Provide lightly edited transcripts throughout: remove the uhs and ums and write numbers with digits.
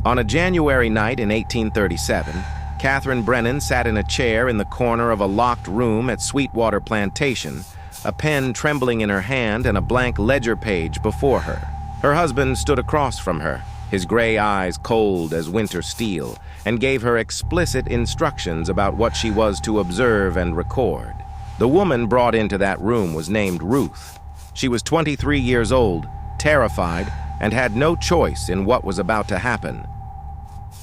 On a January night in 1837, Catherine Brennan sat in a chair in the corner of a locked room at Sweetwater Plantation, a pen trembling in her hand and a blank ledger page before her. Her husband stood across from her, his gray eyes cold as winter steel, and gave her explicit instructions about what she was to observe and record. The woman brought into that room was named Ruth. She was 23 years old, terrified, and had no choice in what was about to happen.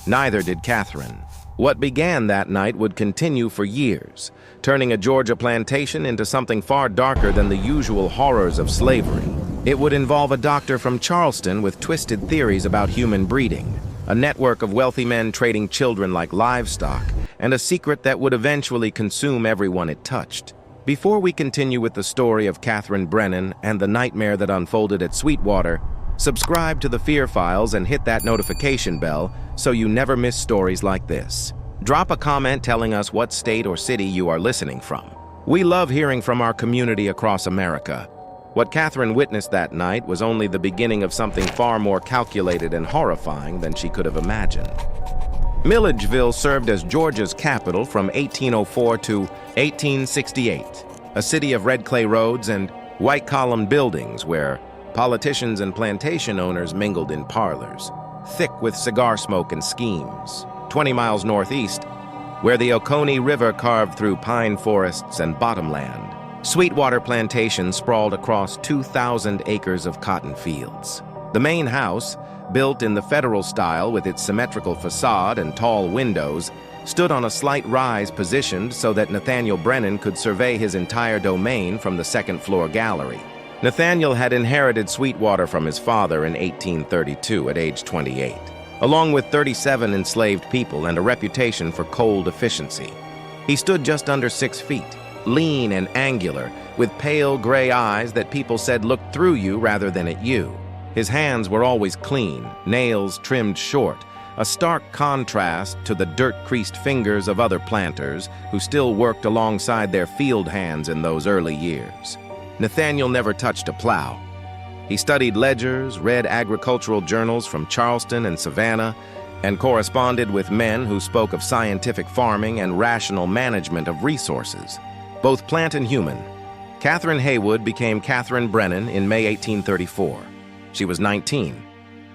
Neither did Catherine. What began that night would continue for years, turning a Georgia plantation into something far darker than the usual horrors of slavery. It would involve a doctor from Charleston with twisted theories about human breeding, a network of wealthy men trading children like livestock, and a secret that would eventually consume everyone it touched. Before we continue with the story of Catherine Brennan and the nightmare that unfolded at Sweetwater, subscribe to the Fear Files and hit that notification bell so you never miss stories like this. Drop a comment telling us what state or city you are listening from. We love hearing from our community across America. What Catherine witnessed that night was only the beginning of something far more calculated and horrifying than she could have imagined. Milledgeville served as Georgia's capital from 1804 to 1868, a city of red clay roads and white-columned buildings where politicians and plantation owners mingled in parlors, thick with cigar smoke and schemes. 20 miles northeast, where the Oconee River carved through pine forests and bottomland, Sweetwater Plantation sprawled across 2,000 acres of cotton fields. The main house, built in the federal style with its symmetrical facade and tall windows, stood on a slight rise positioned so that Nathaniel Brennan could survey his entire domain from the second-floor gallery. Nathaniel had inherited Sweetwater from his father in 1832 at age 28, along with 37 enslaved people and a reputation for cold efficiency. He stood just under 6 feet, lean and angular, with pale gray eyes that people said looked through you rather than at you. His hands were always clean, nails trimmed short, a stark contrast to the dirt-creased fingers of other planters who still worked alongside their field hands in those early years. Nathaniel never touched a plow. He studied ledgers, read agricultural journals from Charleston and Savannah, and corresponded with men who spoke of scientific farming and rational management of resources, both plant and human. Catherine Haywood became Catherine Brennan in May 1834. She was 19.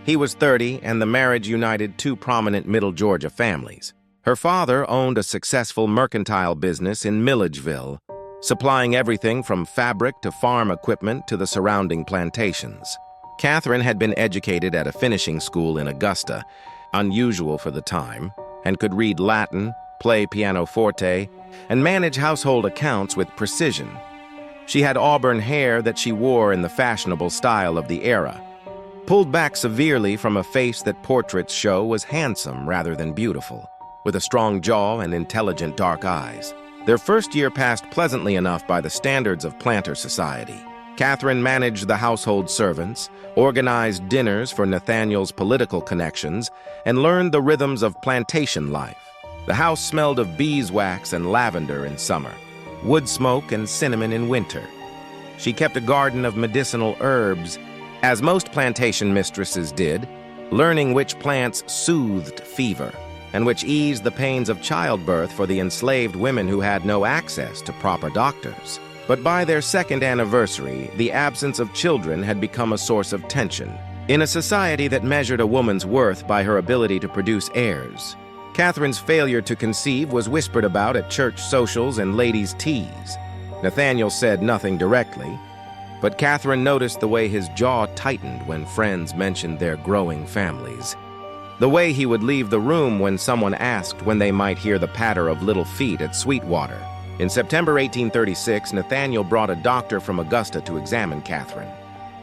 He was 30, and the marriage united two prominent Middle Georgia families. Her father owned a successful mercantile business in Milledgeville, supplying everything from fabric to farm equipment to the surrounding plantations. Catherine had been educated at a finishing school in Augusta, unusual for the time, and could read Latin, play pianoforte, and manage household accounts with precision. She had auburn hair that she wore in the fashionable style of the era, pulled back severely from a face that portraits show was handsome rather than beautiful, with a strong jaw and intelligent dark eyes. Their first year passed pleasantly enough by the standards of planter society. Catherine managed the household servants, organized dinners for Nathaniel's political connections, and learned the rhythms of plantation life. The house smelled of beeswax and lavender in summer, wood smoke and cinnamon in winter. She kept a garden of medicinal herbs, as most plantation mistresses did, learning which plants soothed fever and which eased the pains of childbirth for the enslaved women who had no access to proper doctors. But by their second anniversary, the absence of children had become a source of tension. In a society that measured a woman's worth by her ability to produce heirs, Catherine's failure to conceive was whispered about at church socials and ladies' teas. Nathaniel said nothing directly, but Catherine noticed the way his jaw tightened when friends mentioned their growing families. The way he would leave the room when someone asked when they might hear the patter of little feet at Sweetwater. In September 1836, Nathaniel brought a doctor from Augusta to examine Catherine.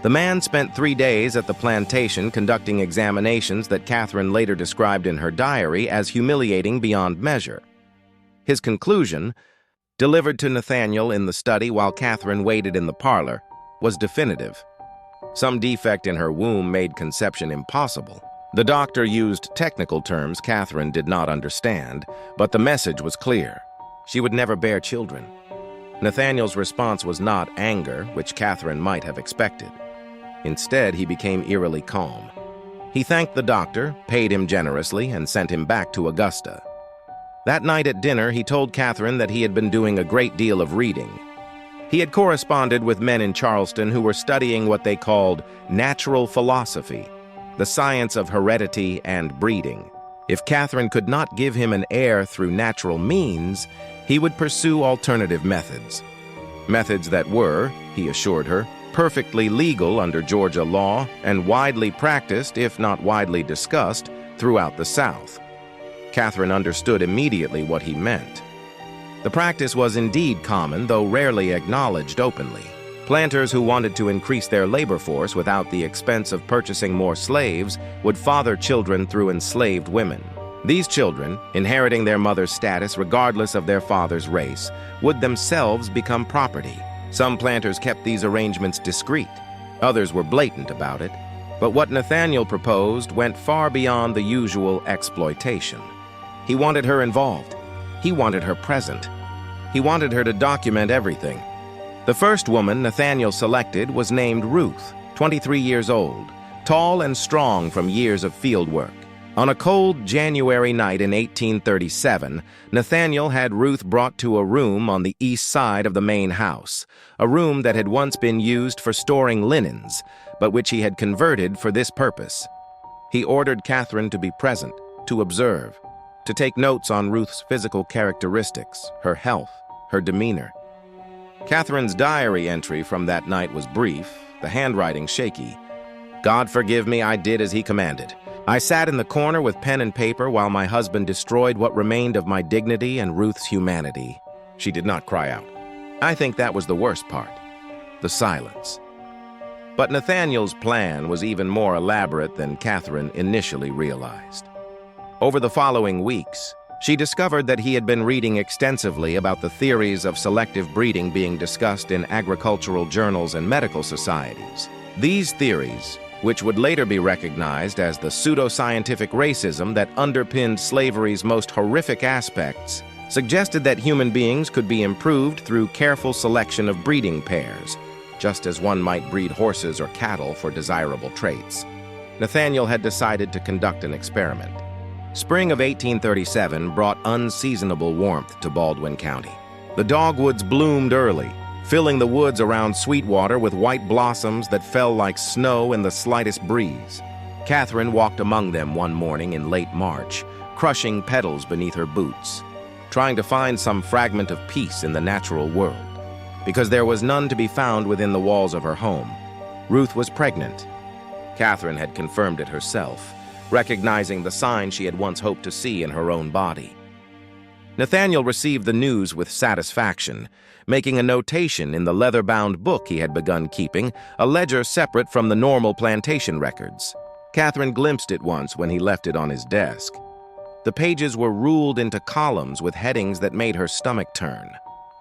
The man spent 3 days at the plantation conducting examinations that Catherine later described in her diary as humiliating beyond measure. His conclusion, delivered to Nathaniel in the study while Catherine waited in the parlor, was definitive. Some defect in her womb made conception impossible. The doctor used technical terms Catherine did not understand, but the message was clear. She would never bear children. Nathaniel's response was not anger, which Catherine might have expected. Instead, he became eerily calm. He thanked the doctor, paid him generously, and sent him back to Augusta. That night at dinner, he told Catherine that he had been doing a great deal of reading. He had corresponded with men in Charleston who were studying what they called natural philosophy, the science of heredity and breeding. If Catherine could not give him an heir through natural means, he would pursue alternative methods. Methods that were, he assured her, perfectly legal under Georgia law and widely practiced, if not widely discussed, throughout the South. Catherine understood immediately what he meant. The practice was indeed common, though rarely acknowledged openly. Planters who wanted to increase their labor force without the expense of purchasing more slaves would father children through enslaved women. These children, inheriting their mother's status regardless of their father's race, would themselves become property. Some planters kept these arrangements discreet. Others were blatant about it. But what Nathaniel proposed went far beyond the usual exploitation. He wanted her involved. He wanted her present. He wanted her to document everything. The first woman Nathaniel selected was named Ruth, 23 years old, tall and strong from years of field work. On a cold January night in 1837, Nathaniel had Ruth brought to a room on the east side of the main house, a room that had once been used for storing linens, but which he had converted for this purpose. He ordered Catherine to be present, to observe, to take notes on Ruth's physical characteristics, her health, her demeanor. Catherine's diary entry from that night was brief, the handwriting shaky. "God forgive me, I did as he commanded. I sat in the corner with pen and paper while my husband destroyed what remained of my dignity and Ruth's humanity." She did not cry out. I think that was the worst part, the silence. But Nathaniel's plan was even more elaborate than Catherine initially realized. Over the following weeks, she discovered that he had been reading extensively about the theories of selective breeding being discussed in agricultural journals and medical societies. These theories, which would later be recognized as the pseudoscientific racism that underpinned slavery's most horrific aspects, suggested that human beings could be improved through careful selection of breeding pairs, just as one might breed horses or cattle for desirable traits. Nathaniel had decided to conduct an experiment. Spring of 1837 brought unseasonable warmth to Baldwin County. The dogwoods bloomed early, filling the woods around Sweetwater with white blossoms that fell like snow in the slightest breeze. Catherine walked among them one morning in late March, crushing petals beneath her boots, trying to find some fragment of peace in the natural world. Because there was none to be found within the walls of her home. Ruth was pregnant. Catherine had confirmed it herself, recognizing the sign she had once hoped to see in her own body. Nathaniel received the news with satisfaction, making a notation in the leather-bound book he had begun keeping, a ledger separate from the normal plantation records. Catherine glimpsed it once when he left it on his desk. The pages were ruled into columns with headings that made her stomach turn.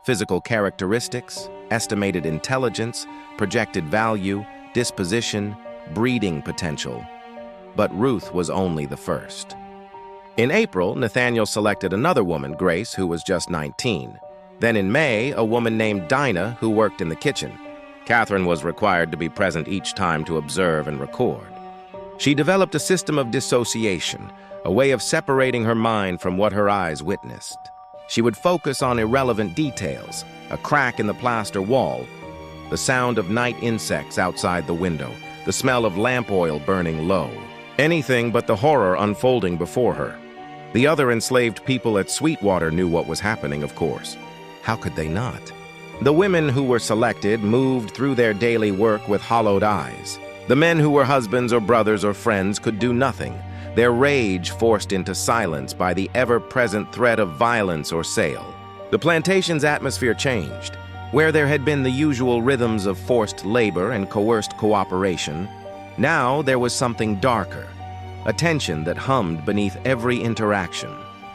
Physical characteristics, estimated intelligence, projected value, disposition, breeding potential. But Ruth was only the first. In April, Nathaniel selected another woman, Grace, who was just 19. Then in May, a woman named Dinah, who worked in the kitchen. Catherine was required to be present each time to observe and record. She developed a system of dissociation, a way of separating her mind from what her eyes witnessed. She would focus on irrelevant details, a crack in the plaster wall, the sound of night insects outside the window, the smell of lamp oil burning low. Anything but the horror unfolding before her. The other enslaved people at Sweetwater knew what was happening, of course. How could they not? The women who were selected moved through their daily work with hollowed eyes. The men who were husbands or brothers or friends could do nothing, their rage forced into silence by the ever-present threat of violence or sale. The plantation's atmosphere changed. Where there had been the usual rhythms of forced labor and coerced cooperation, now there was something darker, a tension that hummed beneath every interaction.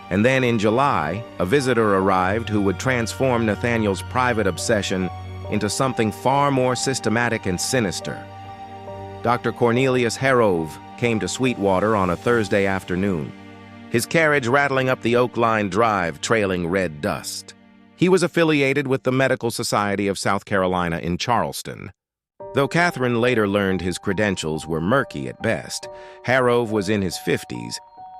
And then in July, a visitor arrived who would transform Nathaniel's private obsession into something far more systematic and sinister. Dr. Cornelius Harrove came to Sweetwater on a Thursday afternoon, his carriage rattling up the Oak Line Drive trailing red dust. He was affiliated with the Medical Society of South Carolina in Charleston. Though Catherine later learned his credentials were murky at best, Harrove was in his 50s,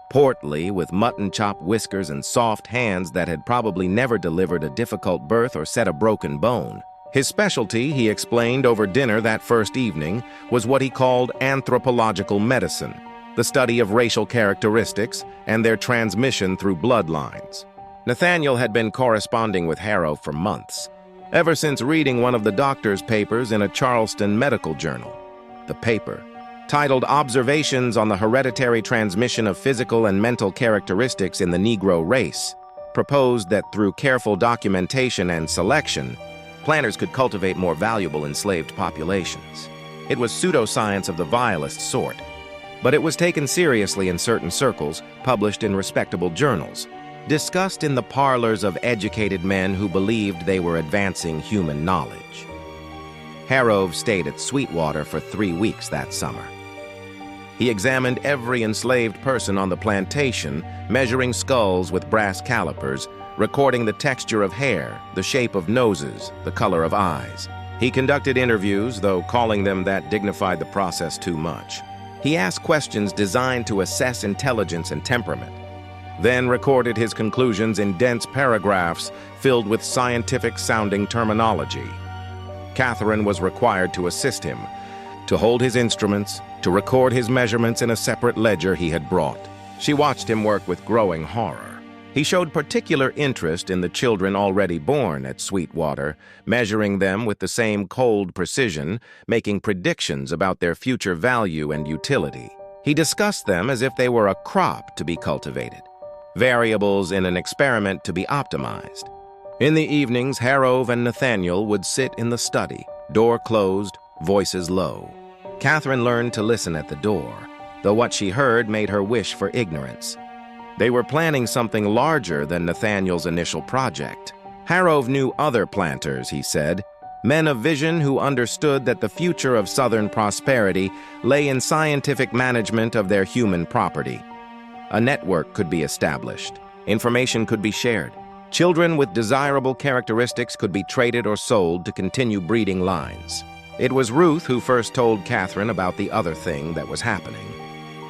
portly with mutton chop whiskers and soft hands that had probably never delivered a difficult birth or set a broken bone. His specialty, he explained over dinner that first evening, was what he called anthropological medicine, the study of racial characteristics and their transmission through bloodlines. Nathaniel had been corresponding with Harrove for months, ever since reading one of the doctor's papers in a Charleston medical journal. The paper, titled Observations on the Hereditary Transmission of Physical and Mental Characteristics in the Negro Race, proposed that through careful documentation and selection, planters could cultivate more valuable enslaved populations. It was pseudoscience of the vilest sort, but it was taken seriously in certain circles, published in respectable journals, discussed in the parlors of educated men who believed they were advancing human knowledge. Harrove stayed at Sweetwater for 3 weeks that summer. He examined every enslaved person on the plantation, measuring skulls with brass calipers, recording the texture of hair, the shape of noses, the color of eyes. He conducted interviews, though calling them that dignified the process too much. He asked questions designed to assess intelligence and temperament, then recorded his conclusions in dense paragraphs filled with scientific-sounding terminology. Catherine was required to assist him, to hold his instruments, to record his measurements in a separate ledger he had brought. She watched him work with growing horror. He showed particular interest in the children already born at Sweetwater, measuring them with the same cold precision, making predictions about their future value and utility. He discussed them as if they were a crop to be cultivated, variables in an experiment to be optimized. In the evenings, Harrove and Nathaniel would sit in the study, door closed, voices low. Catherine learned to listen at the door, though what she heard made her wish for ignorance. They were planning something larger than Nathaniel's initial project. Harrove knew other planters, he said, men of vision who understood that the future of Southern prosperity lay in scientific management of their human property. A network could be established. Information could be shared. Children with desirable characteristics could be traded or sold to continue breeding lines. It was Ruth who first told Catherine about the other thing that was happening.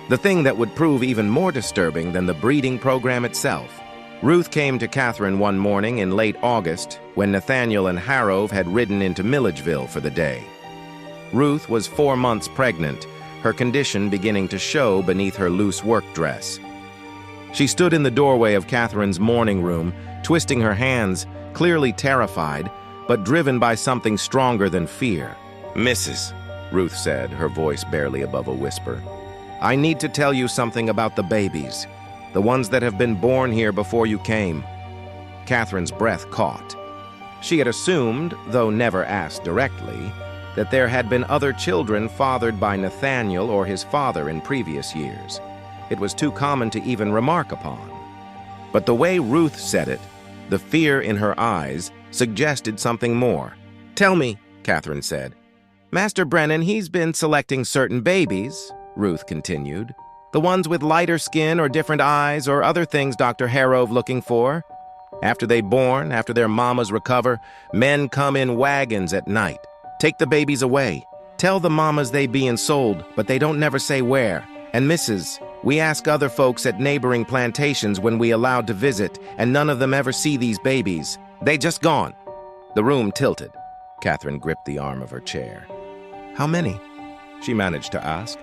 The thing that would prove even more disturbing than the breeding program itself. Ruth came to Catherine one morning in late August when Nathaniel and Harrove had ridden into Milledgeville for the day. Ruth was 4 months pregnant, her condition beginning to show beneath her loose work dress. She stood in the doorway of Catherine's morning room, twisting her hands, clearly terrified, but driven by something stronger than fear. "Mrs.," Ruth said, her voice barely above a whisper, "I need to tell you something about the babies, the ones that have been born here before you came." Catherine's breath caught. She had assumed, though never asked directly, that there had been other children fathered by Nathaniel or his father in previous years. It was too common to even remark upon. But the way Ruth said it, the fear in her eyes, suggested something more. "Tell me," Catherine said. "Master Brennan, he's been selecting certain babies," Ruth continued. "The ones with lighter skin or different eyes or other things Dr. Harrove looking for. After they born, after their mamas recover, men come in wagons at night. Take the babies away. Tell the mamas they being sold, but they don't never say where. And Mrs., we ask other folks at neighboring plantations when we allowed to visit, and none of them ever see these babies. They just gone." The room tilted. Catherine gripped the arm of her chair. "How many?" she managed to ask.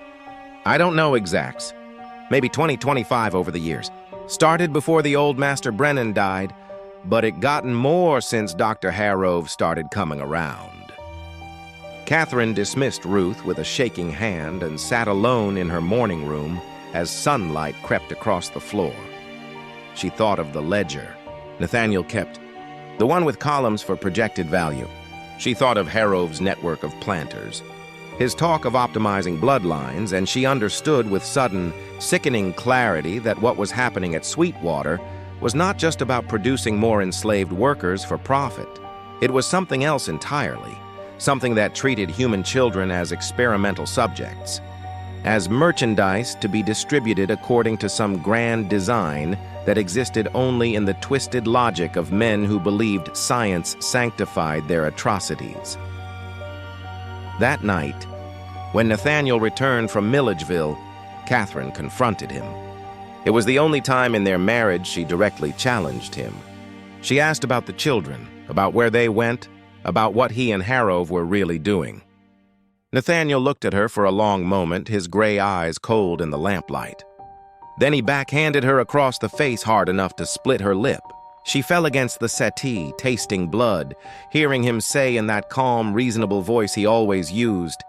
"I don't know exacts. Maybe 20-25 over the years. Started before the old Master Brennan died, but it gotten more since Dr. Harrove started coming around." Catherine dismissed Ruth with a shaking hand and sat alone in her morning room as sunlight crept across the floor. She thought of the ledger Nathaniel kept, the one with columns for projected value. She thought of Harrove's network of planters, his talk of optimizing bloodlines, and she understood with sudden, sickening clarity that what was happening at Sweetwater was not just about producing more enslaved workers for profit. It was something else entirely, something that treated human children as experimental subjects, as merchandise to be distributed according to some grand design that existed only in the twisted logic of men who believed science sanctified their atrocities. That night, when Nathaniel returned from Milledgeville, Catherine confronted him. It was the only time in their marriage she directly challenged him. She asked about the children, about where they went, about what he and Harrove were really doing. Nathaniel looked at her for a long moment, his gray eyes cold in the lamplight. Then he backhanded her across the face hard enough to split her lip. She fell against the settee, tasting blood, hearing him say in that calm, reasonable voice he always used,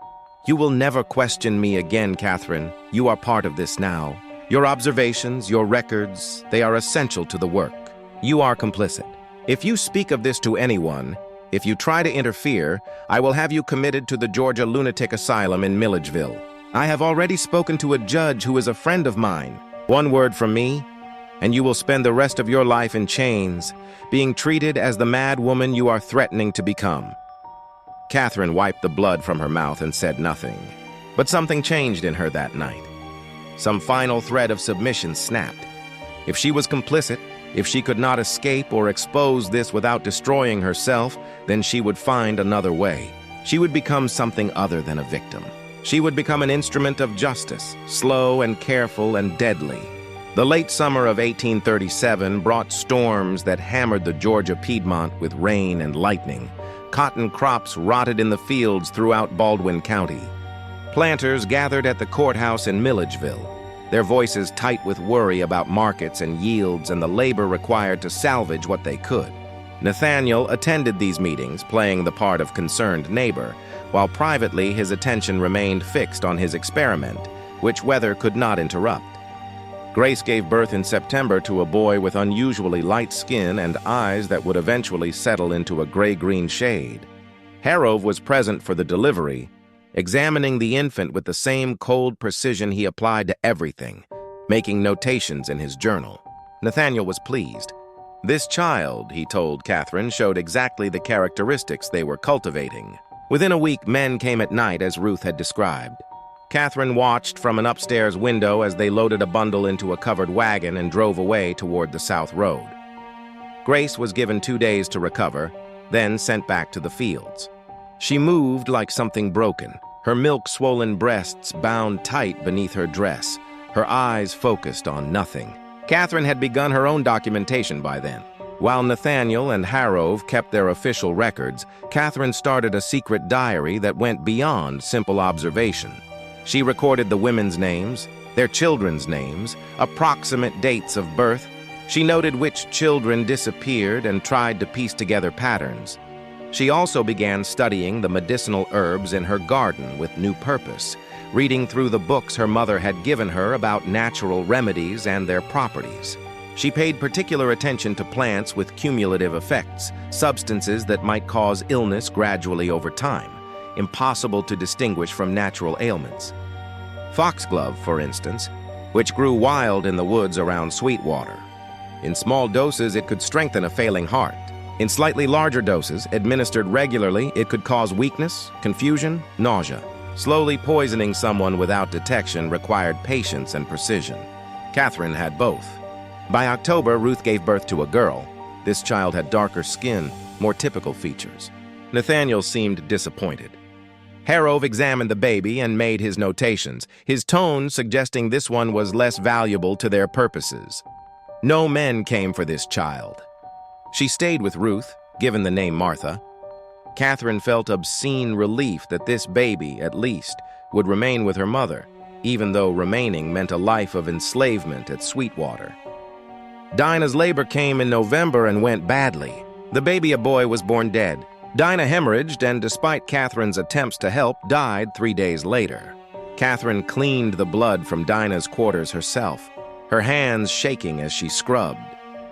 "You will never question me again, Catherine. You are part of this now. Your observations, your records, they are essential to the work. You are complicit. If you speak of this to anyone, if you try to interfere, I will have you committed to the Georgia Lunatic Asylum in Milledgeville. I have already spoken to a judge who is a friend of mine. One word from me, and you will spend the rest of your life in chains, being treated as the mad woman you are threatening to become." Catherine wiped the blood from her mouth and said nothing. But something changed in her that night. Some final thread of submission snapped. If she was complicit, if she could not escape or expose this without destroying herself, then she would find another way. She would become something other than a victim. She would become an instrument of justice, slow and careful and deadly. The late summer of 1837 brought storms that hammered the Georgia Piedmont with rain and lightning. Cotton crops rotted in the fields throughout Baldwin County. Planters gathered at the courthouse in Milledgeville, their voices tight with worry about markets and yields and the labor required to salvage what they could. Nathaniel attended these meetings, playing the part of concerned neighbor, while privately his attention remained fixed on his experiment, which weather could not interrupt. Grace gave birth in September to a boy with unusually light skin and eyes that would eventually settle into a gray-green shade. Harrove was present for the delivery, examining the infant with the same cold precision he applied to everything, making notations in his journal. Nathaniel was pleased. This child, he told Catherine, showed exactly the characteristics they were cultivating. Within a week, men came at night as Ruth had described. Catherine watched from an upstairs window as they loaded a bundle into a covered wagon and drove away toward the South Road. Grace was given 2 days to recover, then sent back to the fields. She moved like something broken, her milk-swollen breasts bound tight beneath her dress, her eyes focused on nothing. Catherine had begun her own documentation by then. While Nathaniel and Harrove kept their official records, Catherine started a secret diary that went beyond simple observation. She recorded the women's names, their children's names, approximate dates of birth. She noted which children disappeared and tried to piece together patterns. She also began studying the medicinal herbs in her garden with new purpose, reading through the books her mother had given her about natural remedies and their properties. She paid particular attention to plants with cumulative effects, substances that might cause illness gradually over time, impossible to distinguish from natural ailments. Foxglove, for instance, which grew wild in the woods around Sweetwater. In small doses, it could strengthen a failing heart. In slightly larger doses, administered regularly, it could cause weakness, confusion, nausea. Slowly poisoning someone without detection required patience and precision. Catherine had both. By October, Ruth gave birth to a girl. This child had darker skin, more typical features. Nathaniel seemed disappointed. Harrove examined the baby and made his notations, his tone suggesting this one was less valuable to their purposes. No men came for this child. She stayed with Ruth, given the name Martha. Catherine felt obscene relief that this baby, at least, would remain with her mother, even though remaining meant a life of enslavement at Sweetwater. Dinah's labor came in November and went badly. The baby, a boy, was born dead. Dinah hemorrhaged and, despite Catherine's attempts to help, died 3 days later. Catherine cleaned the blood from Dinah's quarters herself, her hands shaking as she scrubbed.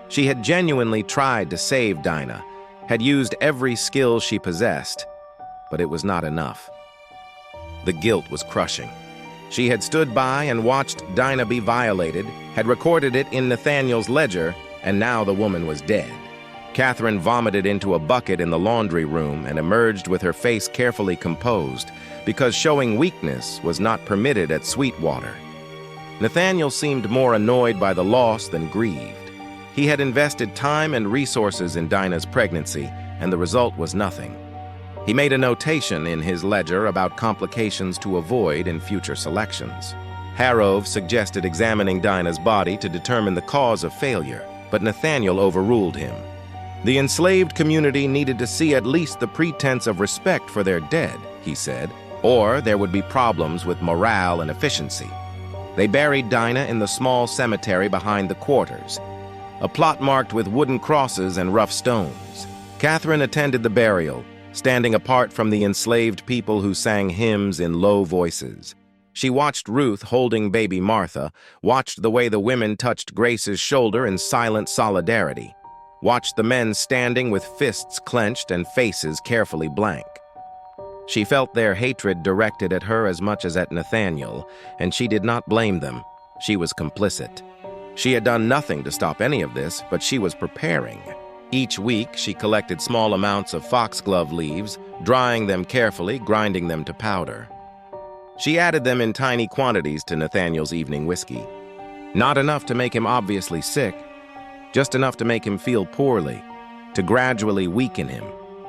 She had genuinely tried to save Dinah, had used every skill she possessed, but it was not enough. The guilt was crushing. She had stood by and watched Dinah be violated, had recorded it in Nathaniel's ledger, and now the woman was dead. Catherine vomited into a bucket in the laundry room and emerged with her face carefully composed, because showing weakness was not permitted at Sweetwater. Nathaniel seemed more annoyed by the loss than grieved. He had invested time and resources in Dinah's pregnancy, and the result was nothing. He made a notation in his ledger about complications to avoid in future selections. Harrove suggested examining Dinah's body to determine the cause of failure, but Nathaniel overruled him. The enslaved community needed to see at least the pretense of respect for their dead, he said, or there would be problems with morale and efficiency. They buried Dinah in the small cemetery behind the quarters, a plot marked with wooden crosses and rough stones. Catherine attended the burial, standing apart from the enslaved people who sang hymns in low voices. She watched Ruth holding baby Martha, watched the way the women touched Grace's shoulder in silent solidarity, watched the men standing with fists clenched and faces carefully blank. She felt their hatred directed at her as much as at Nathaniel, and she did not blame them. She was complicit. She had done nothing to stop any of this, but she was preparing. Each week, she collected small amounts of foxglove leaves, drying them carefully, grinding them to powder. She added them in tiny quantities to Nathaniel's evening whiskey. Not enough to make him obviously sick, just enough to make him feel poorly, to gradually weaken him.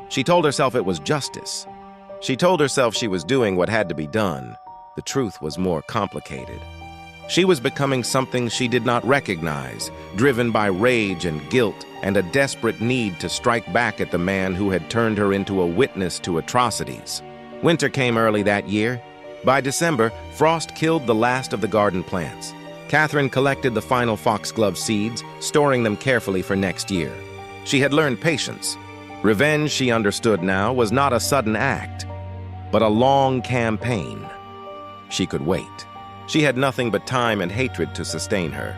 She told herself it was justice. She told herself she was doing what had to be done. The truth was more complicated. She was becoming something she did not recognize, driven by rage and guilt and a desperate need to strike back at the man who had turned her into a witness to atrocities. Winter came early that year. By December, frost killed the last of the garden plants. Catherine collected the final foxglove seeds, storing them carefully for next year. She had learned patience. Revenge, she understood now, was not a sudden act, but a long campaign. She could wait. She had nothing but time and hatred to sustain her.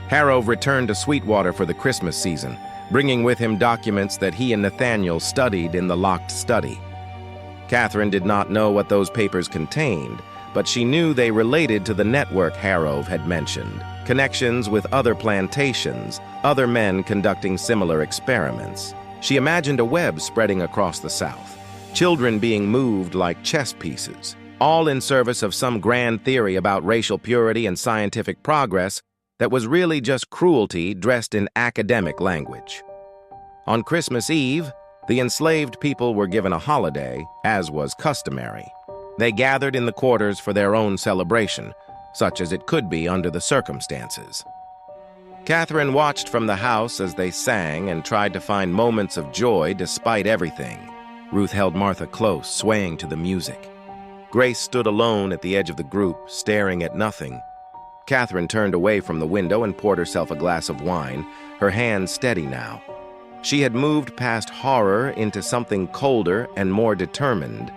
Harrove returned to Sweetwater for the Christmas season, bringing with him documents that he and Nathaniel studied in the locked study. Catherine did not know what those papers contained, but she knew they related to the network Harrove had mentioned, connections with other plantations, other men conducting similar experiments. She imagined a web spreading across the South, children being moved like chess pieces, all in service of some grand theory about racial purity and scientific progress that was really just cruelty dressed in academic language. On Christmas Eve, the enslaved people were given a holiday, as was customary. They gathered in the quarters for their own celebration, such as it could be under the circumstances. Catherine watched from the house as they sang and tried to find moments of joy despite everything. Ruth held Martha close, swaying to the music. Grace stood alone at the edge of the group, staring at nothing. Catherine turned away from the window and poured herself a glass of wine, her hands steady now. She had moved past horror into something colder and more determined.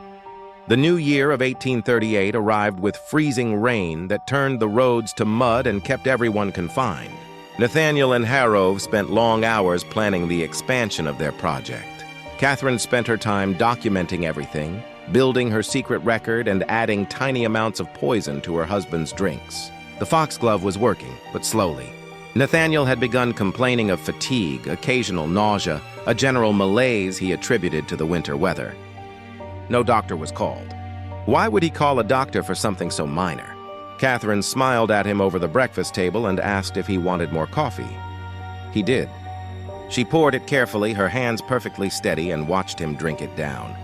The new year of 1838 arrived with freezing rain that turned the roads to mud and kept everyone confined. Nathaniel and Harrove spent long hours planning the expansion of their project. Catherine spent her time documenting everything, building her secret record and adding tiny amounts of poison to her husband's drinks. The foxglove was working, but slowly. Nathaniel had begun complaining of fatigue, occasional nausea, a general malaise he attributed to the winter weather. No doctor was called. Why would he call a doctor for something so minor? Catherine smiled at him over the breakfast table and asked if he wanted more coffee. He did. She poured it carefully, her hands perfectly steady, and watched him drink it down.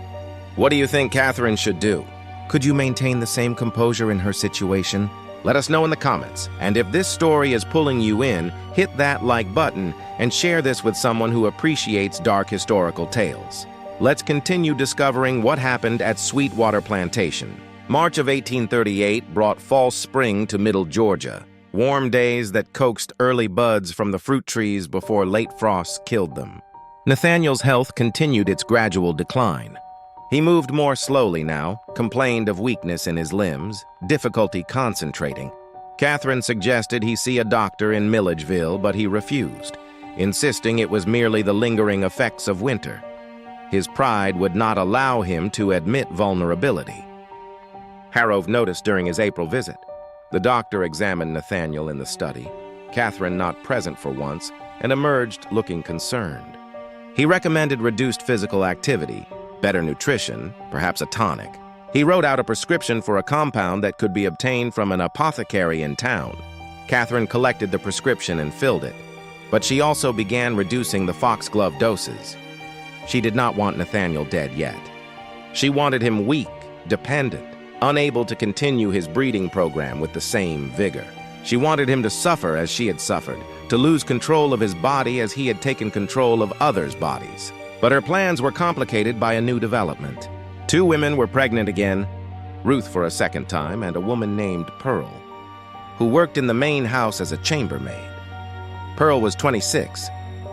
What do you think Catherine should do? Could you maintain the same composure in her situation? Let us know in the comments. And if this story is pulling you in, hit that like button and share this with someone who appreciates dark historical tales. Let's continue discovering what happened at Sweetwater Plantation. March of 1838 brought false spring to Middle Georgia, warm days that coaxed early buds from the fruit trees before late frosts killed them. Nathaniel's health continued its gradual decline. He moved more slowly now, complained of weakness in his limbs, difficulty concentrating. Catherine suggested he see a doctor in Milledgeville, but he refused, insisting it was merely the lingering effects of winter. His pride would not allow him to admit vulnerability. Harrove noticed during his April visit. The doctor examined Nathaniel in the study, Catherine not present for once, and emerged looking concerned. He recommended reduced physical activity, better nutrition, perhaps a tonic. He wrote out a prescription for a compound that could be obtained from an apothecary in town. Catherine collected the prescription and filled it, but she also began reducing the foxglove doses. She did not want Nathaniel dead yet. She wanted him weak, dependent, unable to continue his breeding program with the same vigor. She wanted him to suffer as she had suffered, to lose control of his body as he had taken control of others' bodies. But her plans were complicated by a new development. 2 women were pregnant again, Ruth for a second time, and a woman named Pearl, who worked in the main house as a chambermaid. Pearl was 26,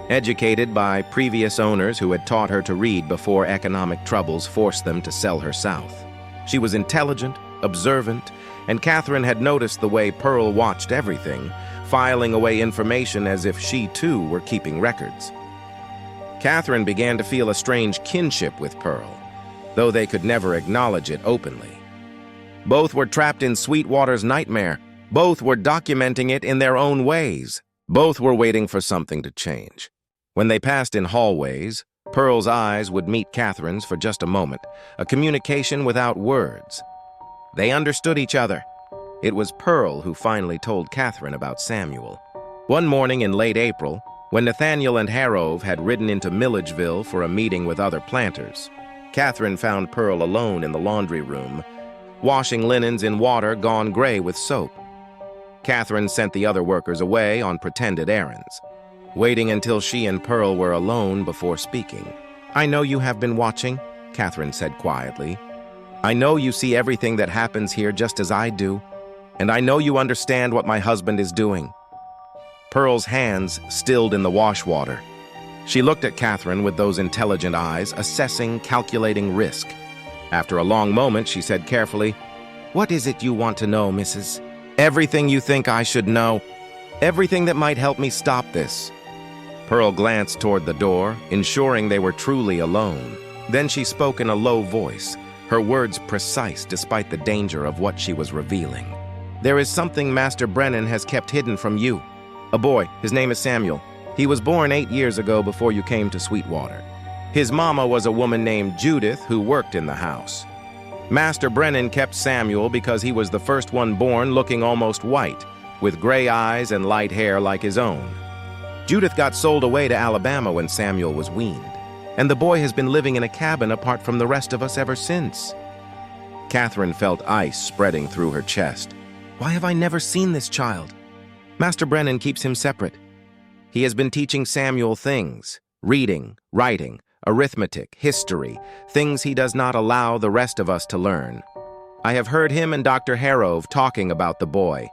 educated by previous owners who had taught her to read before economic troubles forced them to sell her south. She was intelligent, observant, and Catherine had noticed the way Pearl watched everything, filing away information as if she too were keeping records. Catherine began to feel a strange kinship with Pearl, though they could never acknowledge it openly. Both were trapped in Sweetwater's nightmare. Both were documenting it in their own ways. Both were waiting for something to change. When they passed in hallways, Pearl's eyes would meet Catherine's for just a moment, a communication without words. They understood each other. It was Pearl who finally told Catherine about Samuel. One morning in late April, when Nathaniel and Harrove had ridden into Milledgeville for a meeting with other planters, Catherine found Pearl alone in the laundry room, washing linens in water gone gray with soap. Catherine sent the other workers away on pretended errands, waiting until she and Pearl were alone before speaking. "I know you have been watching," Catherine said quietly. "I know you see everything that happens here just as I do, and I know you understand what my husband is doing." Pearl's hands stilled in the wash water. She looked at Catherine with those intelligent eyes, assessing, calculating risk. After a long moment, she said carefully, "What is it you want to know, Mrs.?" "Everything you think I should know. Everything that might help me stop this." Pearl glanced toward the door, ensuring they were truly alone. Then she spoke in a low voice, her words precise despite the danger of what she was revealing. "There is something Master Brennan has kept hidden from you. A boy, his name is Samuel. He was born 8 years ago before you came to Sweetwater. His mama was a woman named Judith who worked in the house. Master Brennan kept Samuel because he was the first one born looking almost white, with gray eyes and light hair like his own. Judith got sold away to Alabama when Samuel was weaned, and the boy has been living in a cabin apart from the rest of us ever since." Catherine felt ice spreading through her chest. "Why have I never seen this child? Master Brennan keeps him separate. He has been teaching Samuel things, reading, writing, arithmetic, history, things he does not allow the rest of us to learn. I have heard him and Dr. Harrove talking about the boy.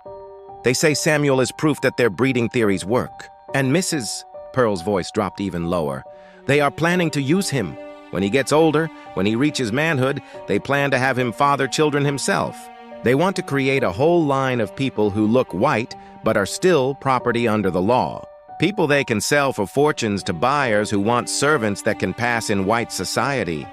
They say Samuel is proof that their breeding theories work. And Mrs. Pearl's voice dropped even lower. They are planning to use him. When he gets older, when he reaches manhood, they plan to have him father children himself. They want to create a whole line of people who look white but are still property under the law. People they can sell for fortunes to buyers who want servants that can pass in white society."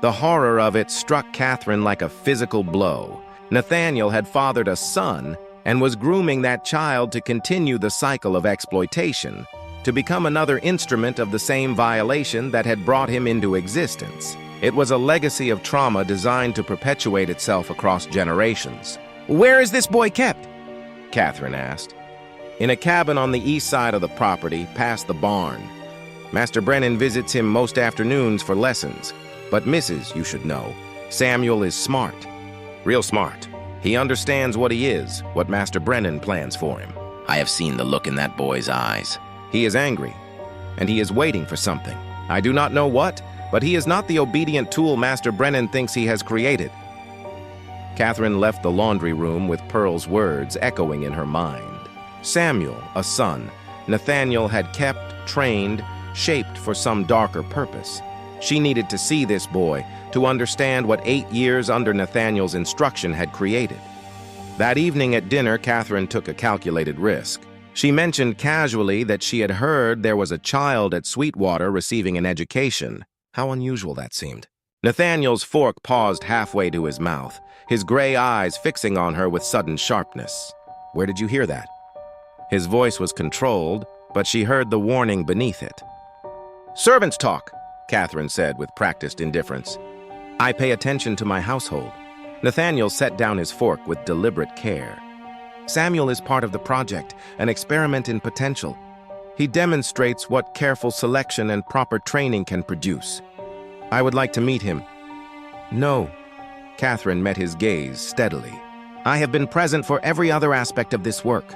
The horror of it struck Catherine like a physical blow. Nathaniel had fathered a son and was grooming that child to continue the cycle of exploitation, to become another instrument of the same violation that had brought him into existence. It was a legacy of trauma designed to perpetuate itself across generations. "Where is this boy kept?" Catherine asked. "In a cabin on the east side of the property, past the barn. Master Brennan visits him most afternoons for lessons. But Mrs., you should know, Samuel is smart. Real smart. He understands what he is, what Master Brennan plans for him. I have seen the look in that boy's eyes. He is angry, and he is waiting for something. I do not know what, but he is not the obedient tool Master Brennan thinks he has created." Catherine left the laundry room with Pearl's words echoing in her mind. Samuel, a son, Nathaniel had kept, trained, shaped for some darker purpose. She needed to see this boy, to understand what 8 years under Nathaniel's instruction had created. That evening at dinner, Catherine took a calculated risk. She mentioned casually that she had heard there was a child at Sweetwater receiving an education. How unusual that seemed. Nathaniel's fork paused halfway to his mouth, his gray eyes fixing on her with sudden sharpness. "Where did you hear that?" His voice was controlled, but she heard the warning beneath it. "Servants talk," Catherine said with practiced indifference. "I pay attention to my household." Nathaniel set down his fork with deliberate care. "Samuel is part of the project, an experiment in potential. He demonstrates what careful selection and proper training can produce. I would like to meet him. No. Catherine met his gaze steadily. I have been present for every other aspect of this work.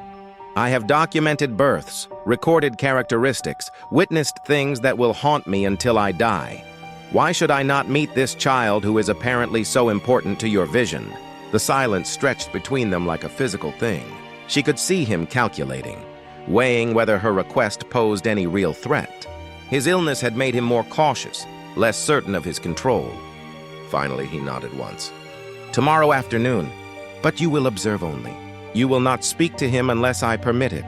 I have documented births, recorded characteristics, witnessed things that will haunt me until I die. Why should I not meet this child who is apparently so important to your vision? The silence stretched between them like a physical thing. She could see him calculating, weighing whether her request posed any real threat. His illness had made him more cautious, less certain of his control. Finally, he nodded once. Tomorrow afternoon, but you will observe only. You will not speak to him unless I permit it,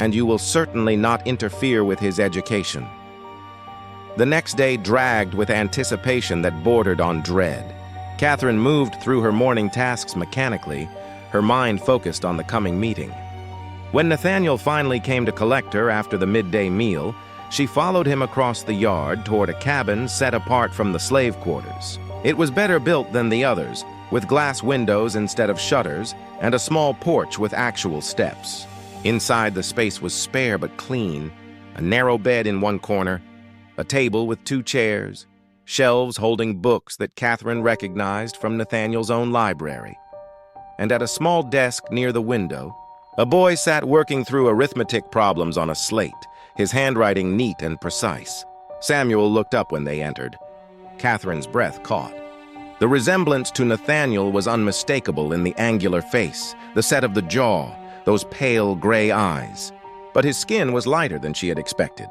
and you will certainly not interfere with his education. The next day dragged with anticipation that bordered on dread. Catherine moved through her morning tasks mechanically, her mind focused on the coming meeting. When Nathaniel finally came to collect her after the midday meal, she followed him across the yard toward a cabin set apart from the slave quarters. It was better built than the others, with glass windows instead of shutters, and a small porch with actual steps. Inside, the space was spare but clean, a narrow bed in one corner, a table with 2 chairs, shelves holding books that Catherine recognized from Nathaniel's own library. And at a small desk near the window, a boy sat working through arithmetic problems on a slate, his handwriting neat and precise. Samuel looked up when they entered. Catherine's breath caught. The resemblance to Nathaniel was unmistakable in the angular face, the set of the jaw, those pale gray eyes. But his skin was lighter than she had expected.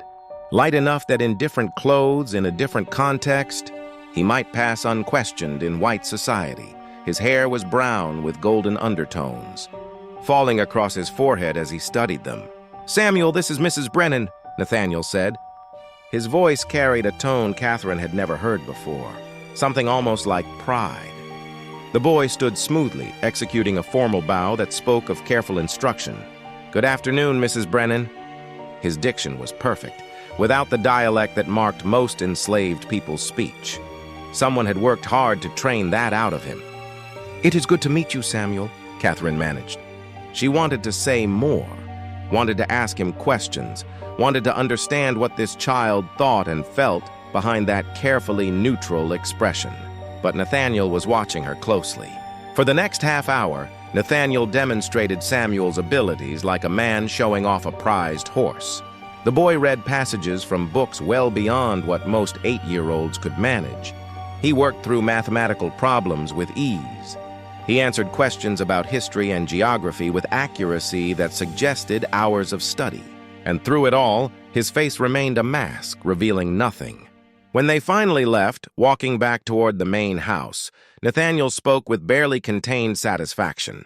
Light enough that in different clothes, in a different context, he might pass unquestioned in white society. His hair was brown with golden undertones, falling across his forehead as he studied them. "Samuel, this is Mrs. Brennan," Nathaniel said. His voice carried a tone Catherine had never heard before, something almost like pride. The boy stood smoothly, executing a formal bow that spoke of careful instruction. "Good afternoon, Mrs. Brennan." His diction was perfect, without the dialect that marked most enslaved people's speech. Someone had worked hard to train that out of him. "It is good to meet you, Samuel," Catherine managed. She wanted to say more, wanted to ask him questions, wanted to understand what this child thought and felt behind that carefully neutral expression. But Nathaniel was watching her closely. For the next half hour, Nathaniel demonstrated Samuel's abilities like a man showing off a prized horse. The boy read passages from books well beyond what most 8-year-olds could manage. He worked through mathematical problems with ease. He answered questions about history and geography with accuracy that suggested hours of study. And through it all, his face remained a mask, revealing nothing. When they finally left, walking back toward the main house, Nathaniel spoke with barely contained satisfaction.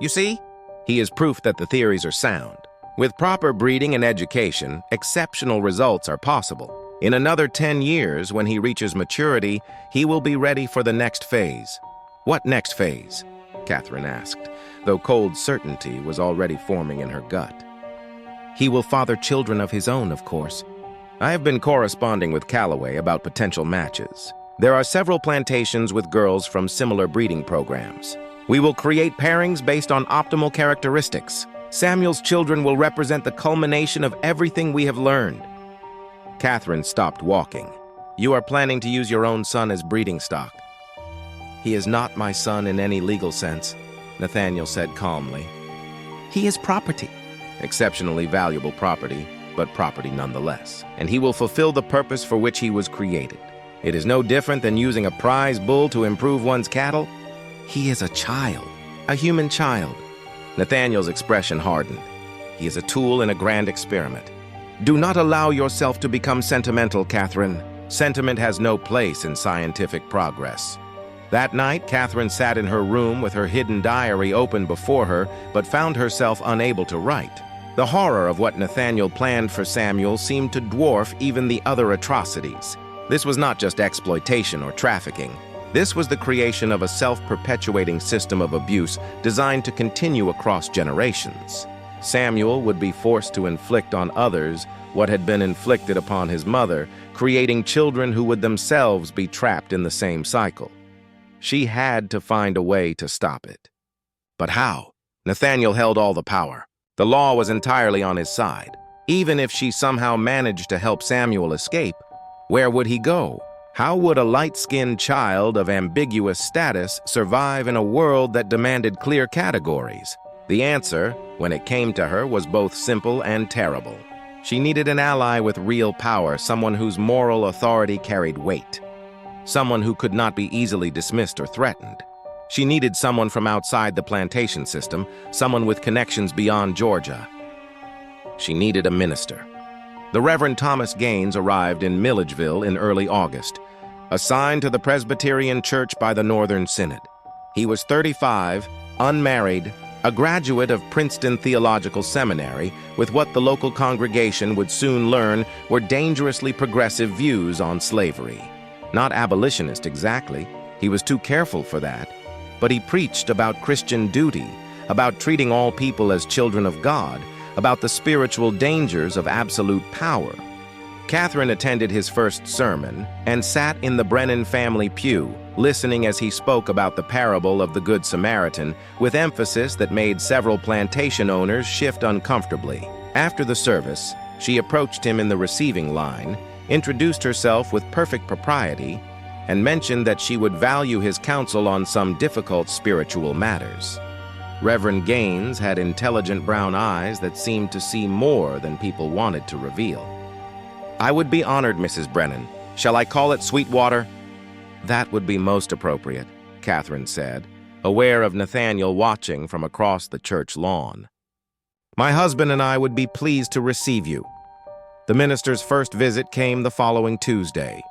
"You see, he is proof that the theories are sound. With proper breeding and education, exceptional results are possible. In another 10 years, when he reaches maturity, he will be ready for the next phase." "What next phase?" Catherine asked, though cold certainty was already forming in her gut. "He will father children of his own, of course. I have been corresponding with Callaway about potential matches. There are several plantations with girls from similar breeding programs. We will create pairings based on optimal characteristics. Samuel's children will represent the culmination of everything we have learned." Catherine stopped walking. "You are planning to use your own son as breeding stock." "He is not my son in any legal sense," Nathaniel said calmly. "He is property." "Exceptionally valuable property, but property nonetheless. And he will fulfill the purpose for which he was created. It is no different than using a prize bull to improve one's cattle." "He is a child, a human child." Nathaniel's expression hardened. "He is a tool in a grand experiment. Do not allow yourself to become sentimental, Catherine. Sentiment has no place in scientific progress." That night, Catherine sat in her room with her hidden diary open before her, but found herself unable to write. The horror of what Nathaniel planned for Samuel seemed to dwarf even the other atrocities. This was not just exploitation or trafficking. This was the creation of a self-perpetuating system of abuse designed to continue across generations. Samuel would be forced to inflict on others what had been inflicted upon his mother, creating children who would themselves be trapped in the same cycle. She had to find a way to stop it. But how? Nathaniel held all the power. The law was entirely on his side. Even if she somehow managed to help Samuel escape, where would he go? How would a light-skinned child of ambiguous status survive in a world that demanded clear categories? The answer, when it came to her, was both simple and terrible. She needed an ally with real power, someone whose moral authority carried weight, someone who could not be easily dismissed or threatened. She needed someone from outside the plantation system, someone with connections beyond Georgia. She needed a minister. The Reverend Thomas Gaines arrived in Milledgeville in early August, assigned to the Presbyterian Church by the Northern Synod. He was 35, unmarried, a graduate of Princeton Theological Seminary, with what the local congregation would soon learn were dangerously progressive views on slavery. Not abolitionist exactly, he was too careful for that, but he preached about Christian duty, about treating all people as children of God, about the spiritual dangers of absolute power. Catherine attended his first sermon and sat in the Brennan family pew, listening as he spoke about the parable of the Good Samaritan, with emphasis that made several plantation owners shift uncomfortably. After the service, she approached him in the receiving line, introduced herself with perfect propriety, and mentioned that she would value his counsel on some difficult spiritual matters. Reverend Gaines had intelligent brown eyes that seemed to see more than people wanted to reveal. "I would be honored, Mrs. Brennan. Shall I call it Sweetwater?" "That would be most appropriate," Catherine said, aware of Nathaniel watching from across the church lawn. "My husband and I would be pleased to receive you." The minister's first visit came the following Tuesday.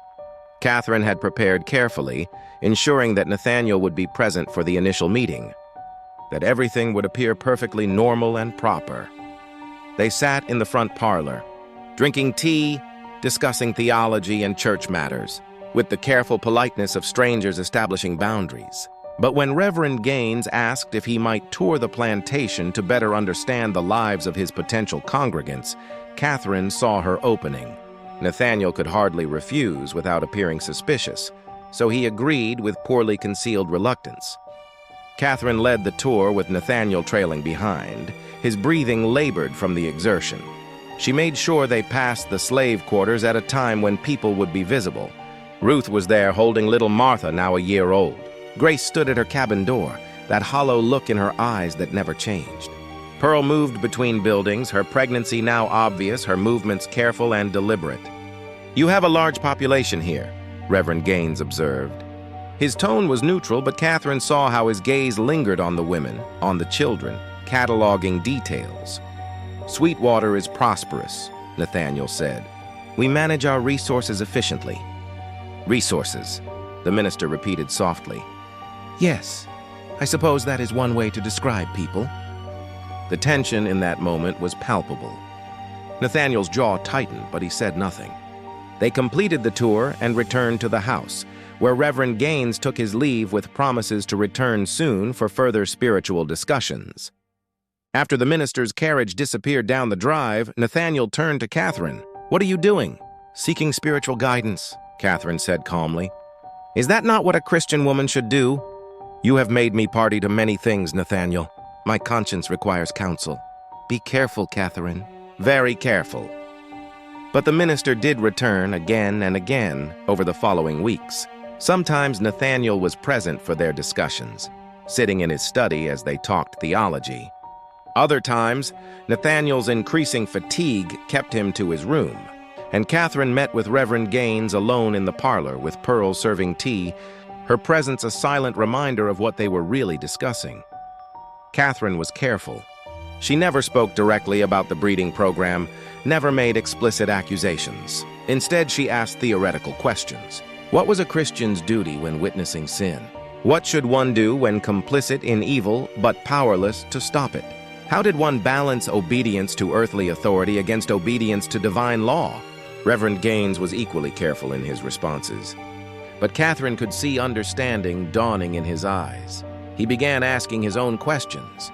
Catherine had prepared carefully, ensuring that Nathaniel would be present for the initial meeting, that everything would appear perfectly normal and proper. They sat in the front parlor, drinking tea, discussing theology and church matters, with the careful politeness of strangers establishing boundaries. But when Reverend Gaines asked if he might tour the plantation to better understand the lives of his potential congregants, Catherine saw her opening. Nathaniel could hardly refuse without appearing suspicious, so he agreed with poorly concealed reluctance. Catherine led the tour with Nathaniel trailing behind, his breathing labored from the exertion. She made sure they passed the slave quarters at a time when people would be visible. Ruth was there holding little Martha, now a year old. Grace stood at her cabin door, that hollow look in her eyes that never changed. Pearl moved between buildings, her pregnancy now obvious, her movements careful and deliberate. "You have a large population here," Reverend Gaines observed. His tone was neutral, but Catherine saw how his gaze lingered on the women, on the children, cataloging details. "Sweetwater is prosperous," Nathaniel said. "We manage our resources efficiently." "Resources," the minister repeated softly. "Yes, I suppose that is one way to describe people." The tension in that moment was palpable. Nathaniel's jaw tightened, but he said nothing. They completed the tour and returned to the house, where Reverend Gaines took his leave with promises to return soon for further spiritual discussions. After the minister's carriage disappeared down the drive, Nathaniel turned to Catherine. "What are you doing?" "Seeking spiritual guidance," Catherine said calmly. "Is that not what a Christian woman should do?" "You have made me party to many things, Nathaniel. My conscience requires counsel." "Be careful, Catherine. Very careful." But the minister did return again and again over the following weeks. Sometimes Nathaniel was present for their discussions, sitting in his study as they talked theology. Other times, Nathaniel's increasing fatigue kept him to his room, and Catherine met with Reverend Gaines alone in the parlor with Pearl serving tea, her presence a silent reminder of what they were really discussing. Catherine was careful. She never spoke directly about the breeding program, never made explicit accusations. Instead, she asked theoretical questions. What was a Christian's duty when witnessing sin? What should one do when complicit in evil but powerless to stop it? How did one balance obedience to earthly authority against obedience to divine law? Reverend Gaines was equally careful in his responses. But Catherine could see understanding dawning in his eyes. He began asking his own questions,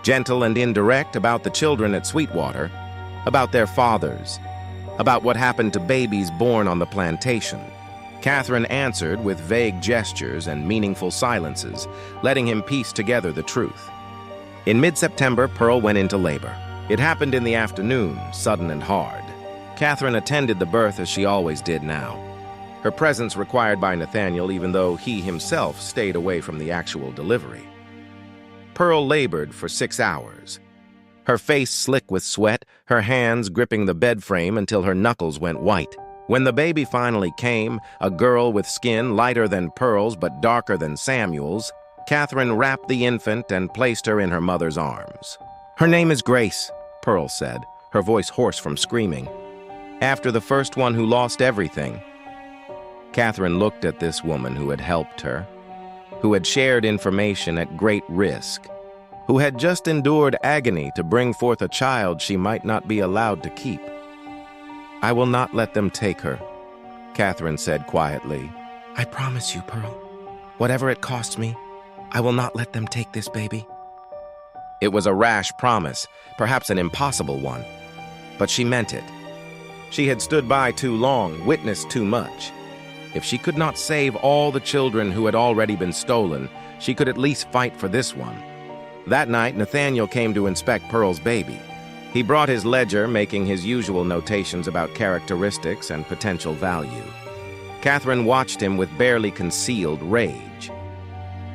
gentle and indirect, about the children at Sweetwater, about their fathers, about what happened to babies born on the plantation. Catherine answered with vague gestures and meaningful silences, letting him piece together the truth. In mid-September, Pearl went into labor. It happened in the afternoon, sudden and hard. Catherine attended the birth as she always did now. her presence required by Nathaniel even though he himself stayed away from the actual delivery. Pearl labored for 6 hours, her face slick with sweat, her hands gripping the bed frame until her knuckles went white. When the baby finally came, a girl with skin lighter than Pearl's but darker than Samuel's, Catherine wrapped the infant and placed her in her mother's arms. "Her name is Grace," Pearl said, her voice hoarse from screaming. "After the first one who lost everything." Catherine looked at this woman who had helped her, who had shared information at great risk, who had just endured agony to bring forth a child she might not be allowed to keep. "I will not let them take her," Catherine said quietly. "I promise you, Pearl. Whatever it costs me, I will not let them take this baby." It was a rash promise, perhaps an impossible one, but she meant it. She had stood by too long, witnessed too much. If she could not save all the children who had already been stolen, she could at least fight for this one. That night, Nathaniel came to inspect Pearl's baby. He brought his ledger, making his usual notations about characteristics and potential value. Catherine watched him with barely concealed rage.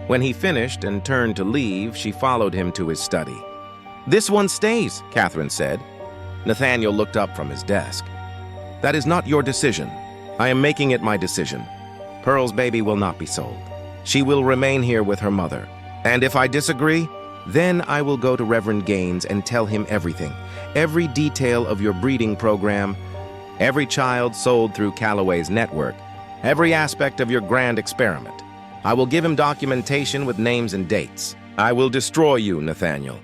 When he finished and turned to leave, she followed him to his study. "This one stays," Catherine said. Nathaniel looked up from his desk. "That is not your decision. I am making it my decision. Pearl's baby will not be sold. She will remain here with her mother. And if I disagree, then I will go to Reverend Gaines and tell him everything, every detail of your breeding program, every child sold through Calloway's network, every aspect of your grand experiment. I will give him documentation with names and dates. I will destroy you, Nathaniel."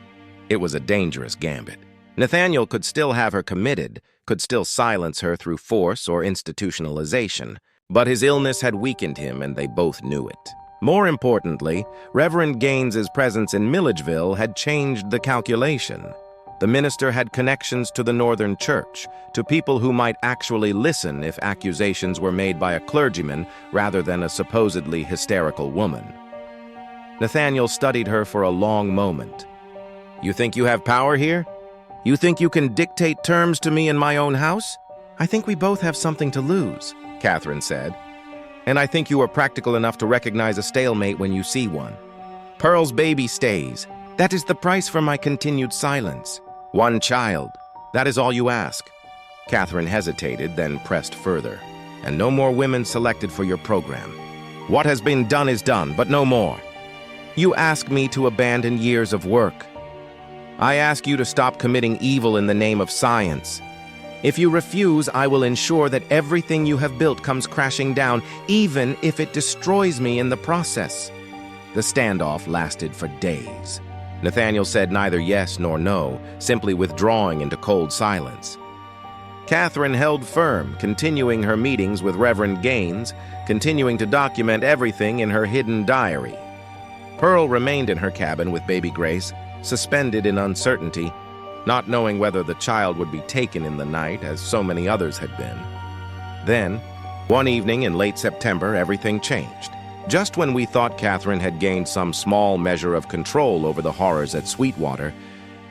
It was a dangerous gambit. Nathaniel could still have her committed, could still silence her through force or institutionalization, but his illness had weakened him and they both knew it. More importantly, Reverend Gaines's presence in Milledgeville had changed the calculation. The minister had connections to the Northern Church, to people who might actually listen if accusations were made by a clergyman rather than a supposedly hysterical woman. Nathaniel studied her for a long moment. "You think you have power here? You think you can dictate terms to me in my own house?" "I think we both have something to lose," Catherine said. "And I think you are practical enough to recognize a stalemate when you see one. Pearl's baby stays. That is the price for my continued silence. One child. That is all you ask." Catherine hesitated, then pressed further. "And no more women selected for your program. What has been done is done, but no more. You ask me to abandon years of work. I ask you to stop committing evil in the name of science. If you refuse, I will ensure that everything you have built comes crashing down, even if it destroys me in the process." The standoff lasted for days. Nathaniel said neither yes nor no, simply withdrawing into cold silence. Catherine held firm, continuing her meetings with Reverend Gaines, continuing to document everything in her hidden diary. Pearl remained in her cabin with baby Grace, suspended in uncertainty, not knowing whether the child would be taken in the night, as so many others had been. Then, one evening in late September, everything changed. Just when we thought Catherine had gained some small measure of control over the horrors at Sweetwater,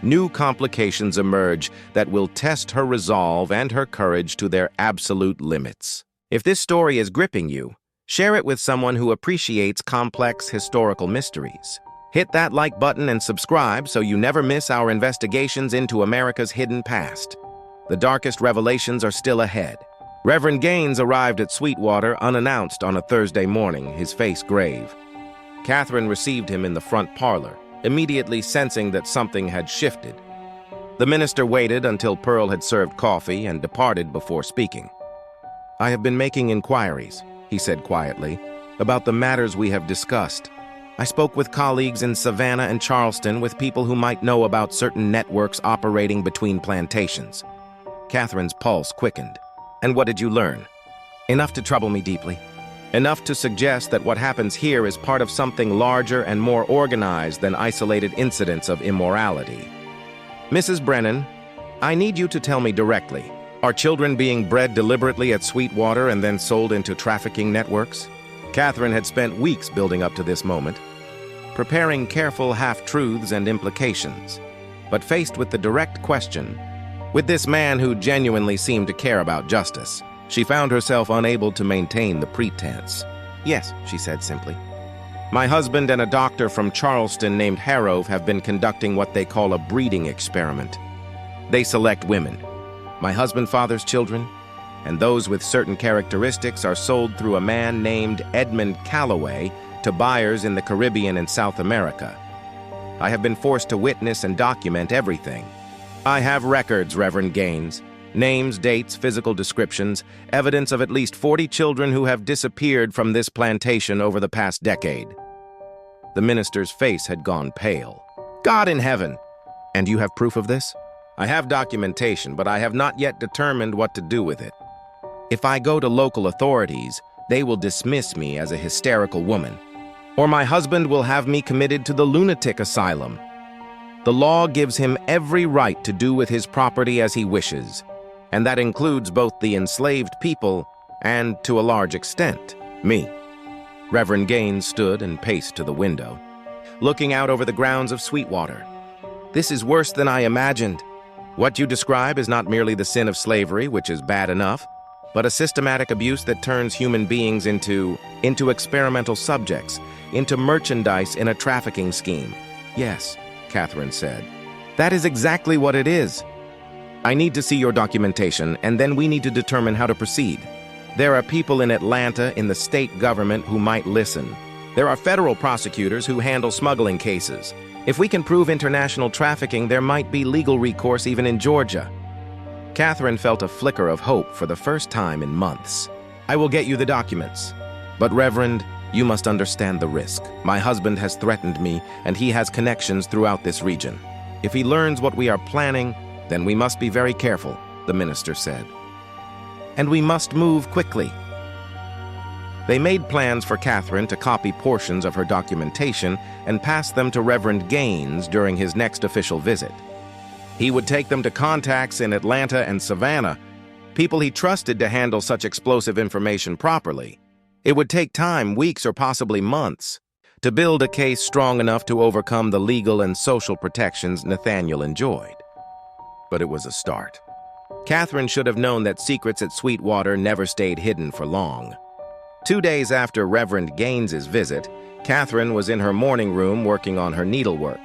new complications emerge that will test her resolve and her courage to their absolute limits. If this story is gripping you, share it with someone who appreciates complex historical mysteries. Hit that like button and subscribe so you never miss our investigations into America's hidden past. The darkest revelations are still ahead. Reverend Gaines arrived at Sweetwater unannounced on a Thursday morning, his face grave. Catherine received him in the front parlor, immediately sensing that something had shifted. The minister waited until Pearl had served coffee and departed before speaking. "I have been making inquiries," he said quietly, "about the matters we have discussed. I spoke with colleagues in Savannah and Charleston, with people who might know about certain networks operating between plantations." Catherine's pulse quickened. "And what did you learn?" "Enough to trouble me deeply. Enough to suggest that what happens here is part of something larger and more organized than isolated incidents of immorality. Mrs. Brennan, I need you to tell me directly, are children being bred deliberately at Sweetwater and then sold into trafficking networks?" Catherine had spent weeks building up to this moment, preparing careful half-truths and implications. But faced with the direct question, with this man who genuinely seemed to care about justice, She found herself unable to maintain the pretense. "Yes," she said simply. "My husband and a doctor from Charleston named Harrove have been conducting what they call a breeding experiment. They select women. My husband fathers children, and those with certain characteristics are sold through a man named Edmund Calloway to buyers in the Caribbean and South America. I have been forced to witness and document everything. I have records, Reverend Gaines. Names, dates, physical descriptions, evidence of at least 40 children who have disappeared from this plantation over the past decade." The minister's face had gone pale. "God in heaven! And you have proof of this?" "I have documentation, but I have not yet determined what to do with it. If I go to local authorities, they will dismiss me as a hysterical woman, or my husband will have me committed to the lunatic asylum. The law gives him every right to do with his property as he wishes, and that includes both the enslaved people and, to a large extent, me." Reverend Gaines stood and paced to the window, looking out over the grounds of Sweetwater. "This is worse than I imagined. What you describe is not merely the sin of slavery, which is bad enough, but a systematic abuse that turns human beings into experimental subjects, into merchandise in a trafficking scheme." "Yes," Catherine said. "That is exactly what it is. I need to see your documentation, and then we need to determine how to proceed. There are people in Atlanta in the state government who might listen. There are federal prosecutors who handle smuggling cases. If we can prove international trafficking, there might be legal recourse even in Georgia." Catherine felt a flicker of hope for the first time in months. "I will get you the documents. But, Reverend, you must understand the risk. My husband has threatened me, and he has connections throughout this region. If he learns what we are planning, then we must be very careful," the minister said. "And we must move quickly." They made plans for Catherine to copy portions of her documentation and pass them to Reverend Gaines during his next official visit. He would take them to contacts in Atlanta and Savannah, people he trusted to handle such explosive information properly. It would take time, weeks or possibly months, to build a case strong enough to overcome the legal and social protections Nathaniel enjoyed. But it was a start. Catherine should have known that secrets at Sweetwater never stayed hidden for long. 2 days after Reverend Gaines's visit, Catherine was in her morning room working on her needlework.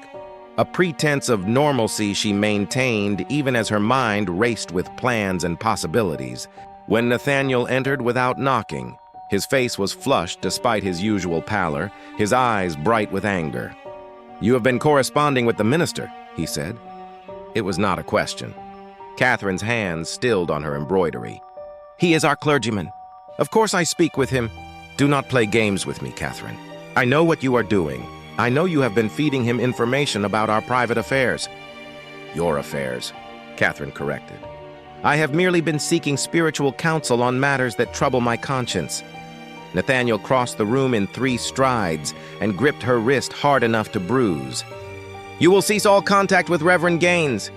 A pretense of normalcy she maintained even as her mind raced with plans and possibilities. When Nathaniel entered without knocking, his face was flushed despite his usual pallor, his eyes bright with anger. "You have been corresponding with the minister," he said. It was not a question. Catherine's hands stilled on her embroidery. "He is our clergyman. Of course I speak with him. Do not play games with me, Catherine. I know what you are doing. I know you have been feeding him information about our private affairs." "Your affairs," Catherine corrected. "I have merely been seeking spiritual counsel on matters that trouble my conscience." Nathaniel crossed the room in 3 strides and gripped her wrist hard enough to bruise. "You will cease all contact with Reverend Gaines.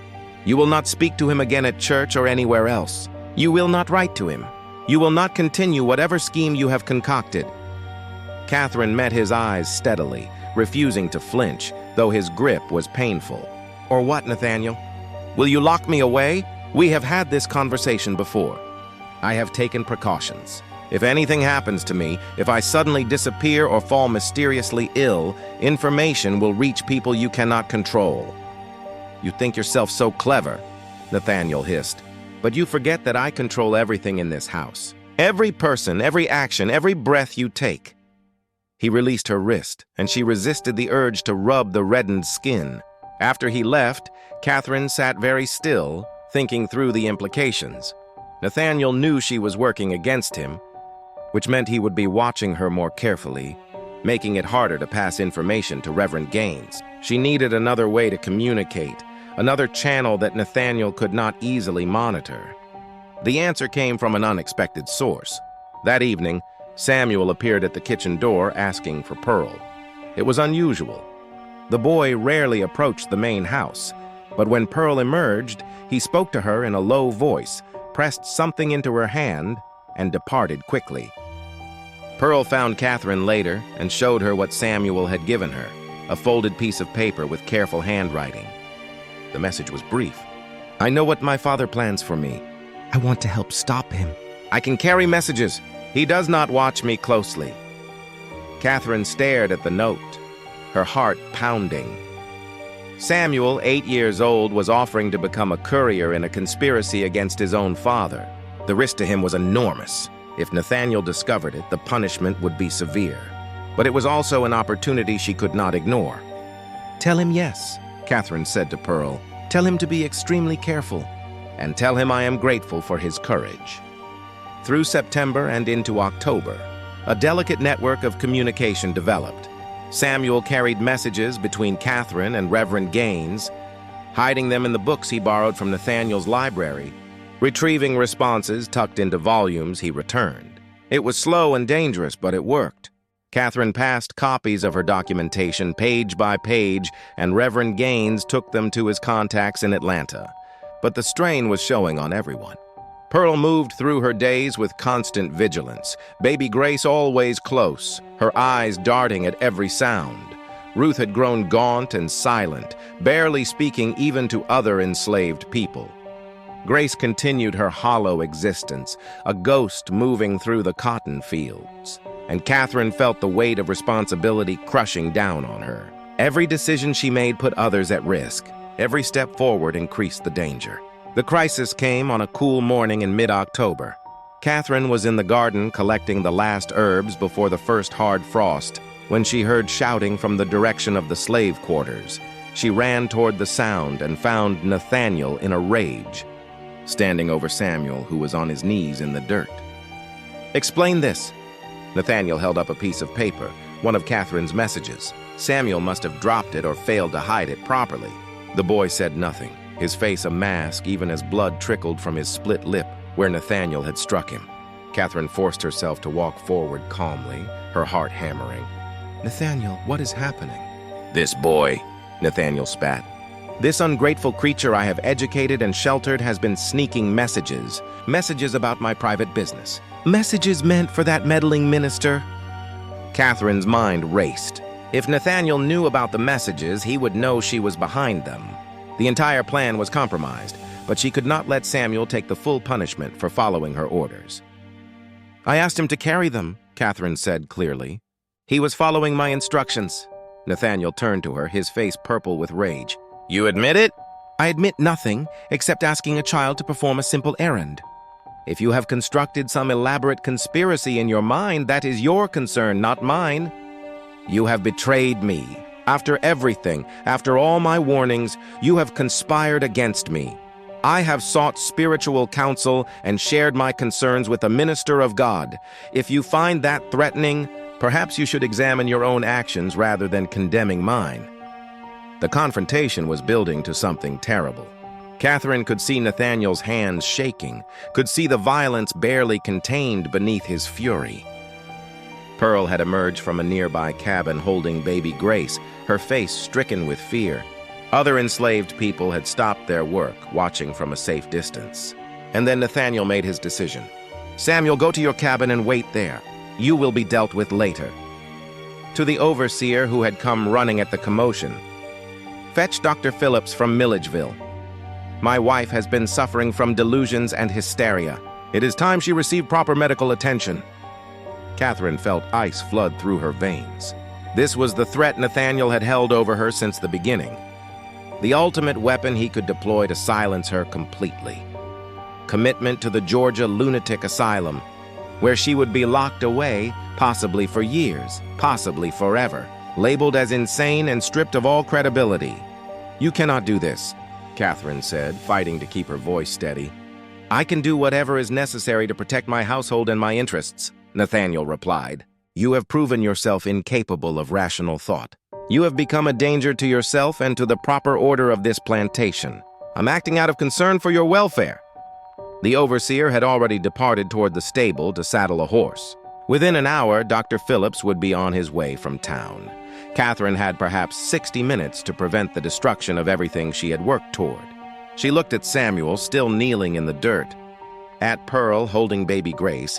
You will not speak to him again at church or anywhere else. You will not write to him. You will not continue whatever scheme you have concocted." Catherine met his eyes steadily, refusing to flinch, though his grip was painful. "Or what, Nathaniel? Will you lock me away? We have had this conversation before. I have taken precautions. If anything happens to me, if I suddenly disappear or fall mysteriously ill, information will reach people you cannot control." "You think yourself so clever," Nathaniel hissed, "but you forget that I control everything in this house. Every person, every action, every breath you take." He released her wrist, and she resisted the urge to rub the reddened skin. After he left, Catherine sat very still, thinking through the implications. Nathaniel knew she was working against him, which meant he would be watching her more carefully, making it harder to pass information to Reverend Gaines. She needed another way to communicate, another channel that Nathaniel could not easily monitor. The answer came from an unexpected source. That evening, Samuel appeared at the kitchen door asking for Pearl. It was unusual. The boy rarely approached the main house, but when Pearl emerged, he spoke to her in a low voice, pressed something into her hand, and departed quickly. Pearl found Catherine later and showed her what Samuel had given her, a folded piece of paper with careful handwriting. The message was brief. "I know what my father plans for me. I want to help stop him. I can carry messages. He does not watch me closely." Catherine stared at the note, her heart pounding. Samuel, 8 years old, was offering to become a courier in a conspiracy against his own father. The risk to him was enormous. If Nathaniel discovered it, the punishment would be severe. But it was also an opportunity she could not ignore. "Tell him yes," Catherine said to Pearl. "Tell him to be extremely careful, and tell him I am grateful for his courage." Through September and into October, a delicate network of communication developed. Samuel carried messages between Catherine and Reverend Gaines, hiding them in the books he borrowed from Nathaniel's library, retrieving responses tucked into volumes he returned. It was slow and dangerous, but it worked. Catherine passed copies of her documentation page by page, and Reverend Gaines took them to his contacts in Atlanta. But the strain was showing on everyone. Pearl moved through her days with constant vigilance, baby Grace always close, her eyes darting at every sound. Ruth had grown gaunt and silent, barely speaking even to other enslaved people. Grace continued her hollow existence, a ghost moving through the cotton fields, and Catherine felt the weight of responsibility crushing down on her. Every decision she made put others at risk. Every step forward increased the danger. The crisis came on a cool morning in mid-October. Catherine was in the garden collecting the last herbs before the first hard frost when she heard shouting from the direction of the slave quarters. She ran toward the sound and found Nathaniel in a rage, standing over Samuel, who was on his knees in the dirt. "Explain this." Nathaniel held up a piece of paper, one of Catherine's messages. Samuel must have dropped it or failed to hide it properly. The boy said nothing, his face a mask even as blood trickled from his split lip where Nathaniel had struck him. Catherine forced herself to walk forward calmly, her heart hammering. "Nathaniel, what is happening?" "This boy," Nathaniel spat. "This ungrateful creature I have educated and sheltered has been sneaking messages about my private business. Messages meant for that meddling minister." Catherine's mind raced. If Nathaniel knew about the messages, he would know she was behind them. The entire plan was compromised, but she could not let Samuel take the full punishment for following her orders. "I asked him to carry them," Catherine said clearly. "He was following my instructions." Nathaniel turned to her, his face purple with rage. "You admit it?" "I admit nothing except asking a child to perform a simple errand. If you have constructed some elaborate conspiracy in your mind, that is your concern, not mine. You have betrayed me. After everything, after all my warnings, you have conspired against me. I have sought spiritual counsel and shared my concerns with a minister of God. If you find that threatening, perhaps you should examine your own actions rather than condemning mine." The confrontation was building to something terrible. Catherine could see Nathaniel's hands shaking, could see the violence barely contained beneath his fury. Pearl had emerged from a nearby cabin holding baby Grace, her face stricken with fear. Other enslaved people had stopped their work, watching from a safe distance. And then Nathaniel made his decision. "Samuel, go to your cabin and wait there. You will be dealt with later." To the overseer who had come running at the commotion, "Fetch Dr. Phillips from Milledgeville. My wife has been suffering from delusions and hysteria. It is time she received proper medical attention." Catherine felt ice flood through her veins. This was the threat Nathaniel had held over her since the beginning. The ultimate weapon he could deploy to silence her completely. Commitment to the Georgia Lunatic Asylum, where she would be locked away, possibly for years, possibly forever, labeled as insane and stripped of all credibility. "You cannot do this," Catherine said, fighting to keep her voice steady. "I can do whatever is necessary to protect my household and my interests," Nathaniel replied. "You have proven yourself incapable of rational thought. You have become a danger to yourself and to the proper order of this plantation. I'm acting out of concern for your welfare." The overseer had already departed toward the stable to saddle a horse. Within an hour, Dr. Phillips would be on his way from town. Catherine had perhaps 60 minutes to prevent the destruction of everything she had worked toward. She looked at Samuel, still kneeling in the dirt, at Pearl holding baby Grace,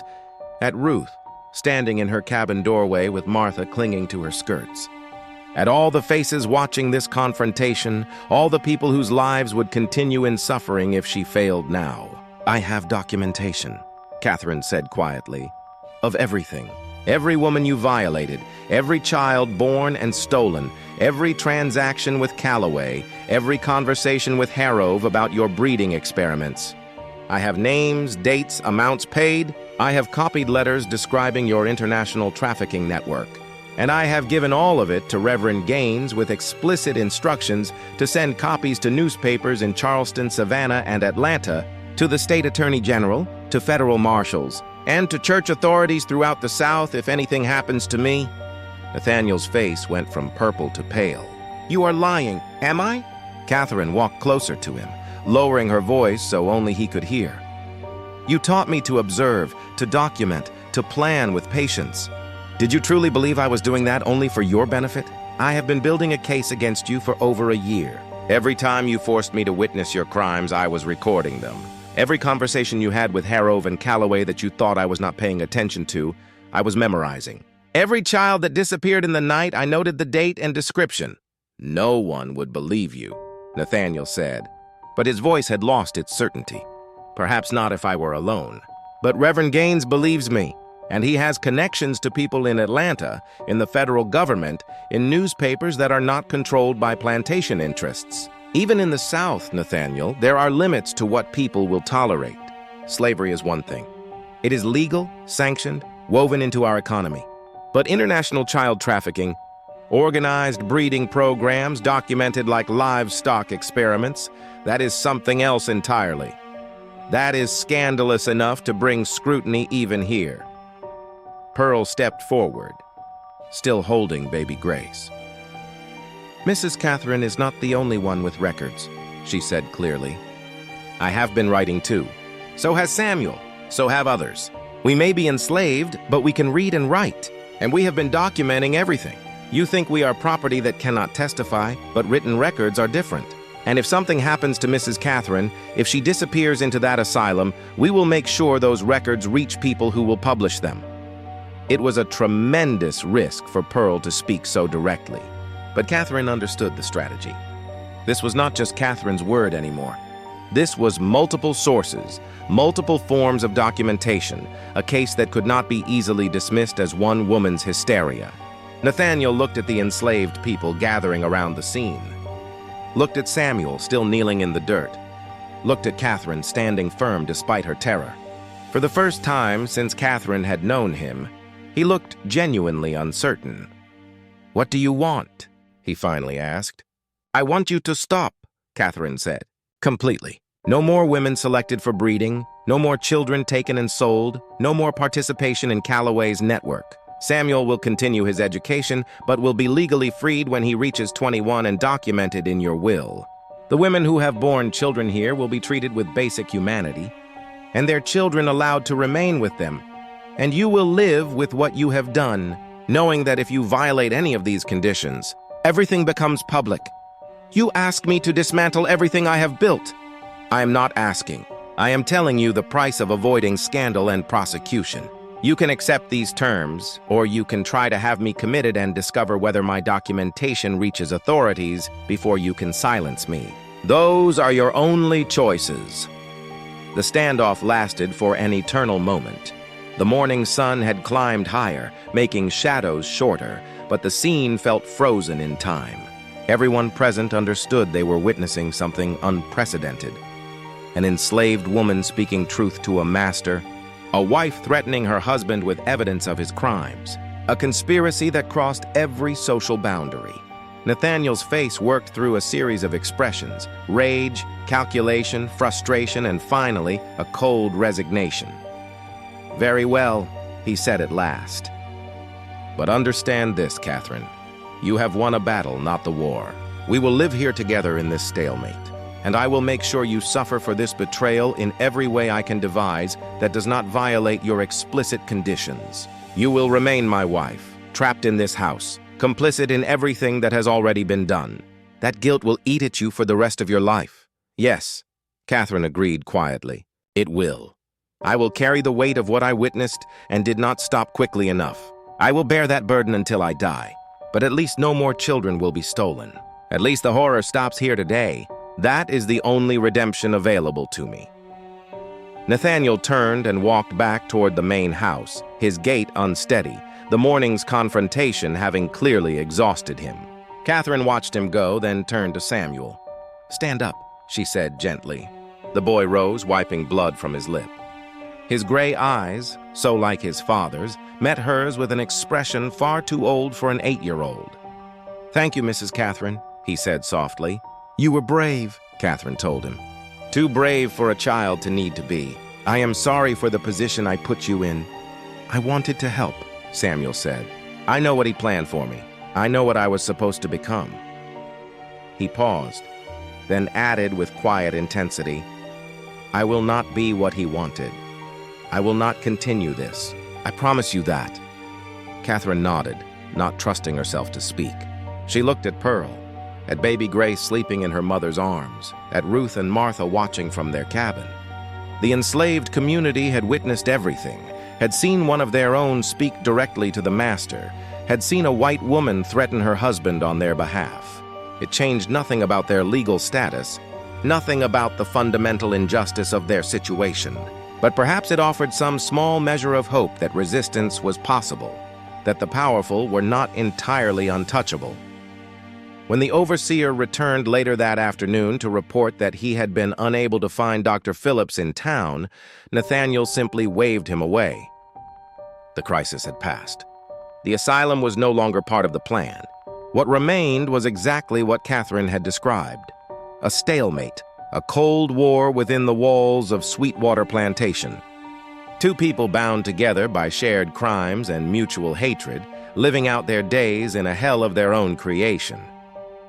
at Ruth, standing in her cabin doorway with Martha clinging to her skirts. At all the faces watching this confrontation, all the people whose lives would continue in suffering if she failed now. "I have documentation," Catherine said quietly. Of everything. Every woman you violated, every child born and stolen, every transaction with Calloway, every conversation with Harrove about your breeding experiments. I have names, dates, amounts paid. I have copied letters describing your international trafficking network. And I have given all of it to Reverend Gaines with explicit instructions to send copies to newspapers in Charleston, Savannah, and Atlanta, to the state attorney general, to federal marshals, and to church authorities throughout the South if anything happens to me. Nathaniel's face went from purple to pale. You are lying, am I? Catherine walked closer to him, lowering her voice so only he could hear. You taught me to observe, to document, to plan with patience. Did you truly believe I was doing that only for your benefit? I have been building a case against you for over a year. Every time you forced me to witness your crimes, I was recording them. Every conversation you had with Harrove and Calloway that you thought I was not paying attention to, I was memorizing. Every child that disappeared in the night, I noted the date and description. No one would believe you, Nathaniel said, but his voice had lost its certainty. Perhaps not if I were alone. But Reverend Gaines believes me, and he has connections to people in Atlanta, in the federal government, in newspapers that are not controlled by plantation interests. Even in the South, Nathaniel, there are limits to what people will tolerate. Slavery is one thing. It is legal, sanctioned, woven into our economy. But international child trafficking, organized breeding programs documented like livestock experiments, that is something else entirely. That is scandalous enough to bring scrutiny even here. Pearl stepped forward, still holding baby Grace. Mrs. Catherine is not the only one with records, she said clearly. I have been writing too. So has Samuel. So have others. We may be enslaved, but we can read and write, and we have been documenting everything. You think we are property that cannot testify, but written records are different. And if something happens to Mrs. Catherine, if she disappears into that asylum, we will make sure those records reach people who will publish them. It was a tremendous risk for Pearl to speak so directly, but Catherine understood the strategy. This was not just Catherine's word anymore. This was multiple sources, multiple forms of documentation, a case that could not be easily dismissed as one woman's hysteria. Nathaniel looked at the enslaved people gathering around the scene, looked at Samuel still kneeling in the dirt, looked at Catherine standing firm despite her terror. For the first time since Catherine had known him, he looked genuinely uncertain. What do you want? He finally asked. I want you to stop, Catherine said. Completely. No more women selected for breeding, no more children taken and sold, no more participation in Calloway's network. Samuel will continue his education, but will be legally freed when he reaches 21 and documented in your will. The women who have borne children here will be treated with basic humanity, and their children allowed to remain with them. And you will live with what you have done, knowing that if you violate any of these conditions, everything becomes public. You ask me to dismantle everything I have built. I am not asking. I am telling you the price of avoiding scandal and prosecution. You can accept these terms, or you can try to have me committed and discover whether my documentation reaches authorities before you can silence me. Those are your only choices. The standoff lasted for an eternal moment. The morning sun had climbed higher, making shadows shorter, but the scene felt frozen in time. Everyone present understood they were witnessing something unprecedented. An enslaved woman speaking truth to a master, a wife threatening her husband with evidence of his crimes, a conspiracy that crossed every social boundary. Nathaniel's face worked through a series of expressions: rage, calculation, frustration, and finally, a cold resignation. Very well, he said at last. But understand this, Catherine. You have won a battle, not the war. We will live here together in this stalemate, and I will make sure you suffer for this betrayal in every way I can devise that does not violate your explicit conditions. You will remain my wife, trapped in this house, complicit in everything that has already been done. That guilt will eat at you for the rest of your life. Yes, Catherine agreed quietly. It will. I will carry the weight of what I witnessed and did not stop quickly enough. I will bear that burden until I die. But at least no more children will be stolen. At least the horror stops here today. That is the only redemption available to me. Nathaniel turned and walked back toward the main house, his gait unsteady, the morning's confrontation having clearly exhausted him. Catherine watched him go, then turned to Samuel. "Stand up," she said gently. The boy rose, wiping blood from his lip. His gray eyes, so like his father's, met hers with an expression far too old for an 8-year-old. "Thank you, Mrs. Catherine," he said softly. "You were brave," Catherine told him. "Too brave for a child to need to be. I am sorry for the position I put you in." "I wanted to help," Samuel said. "I know what he planned for me. I know what I was supposed to become." He paused, then added with quiet intensity, "I will not be what he wanted. I will not continue this. I promise you that." Catherine nodded, not trusting herself to speak. She looked at Pearl, at baby Grace sleeping in her mother's arms, at Ruth and Martha watching from their cabin. The enslaved community had witnessed everything, had seen one of their own speak directly to the master, had seen a white woman threaten her husband on their behalf. It changed nothing about their legal status, nothing about the fundamental injustice of their situation. But perhaps it offered some small measure of hope that resistance was possible, that the powerful were not entirely untouchable. When the overseer returned later that afternoon to report that he had been unable to find Dr. Phillips in town, Nathaniel simply waved him away. The crisis had passed. The asylum was no longer part of the plan. What remained was exactly what Catherine had described: a stalemate, a cold war within the walls of Sweetwater Plantation. Two people bound together by shared crimes and mutual hatred, living out their days in a hell of their own creation.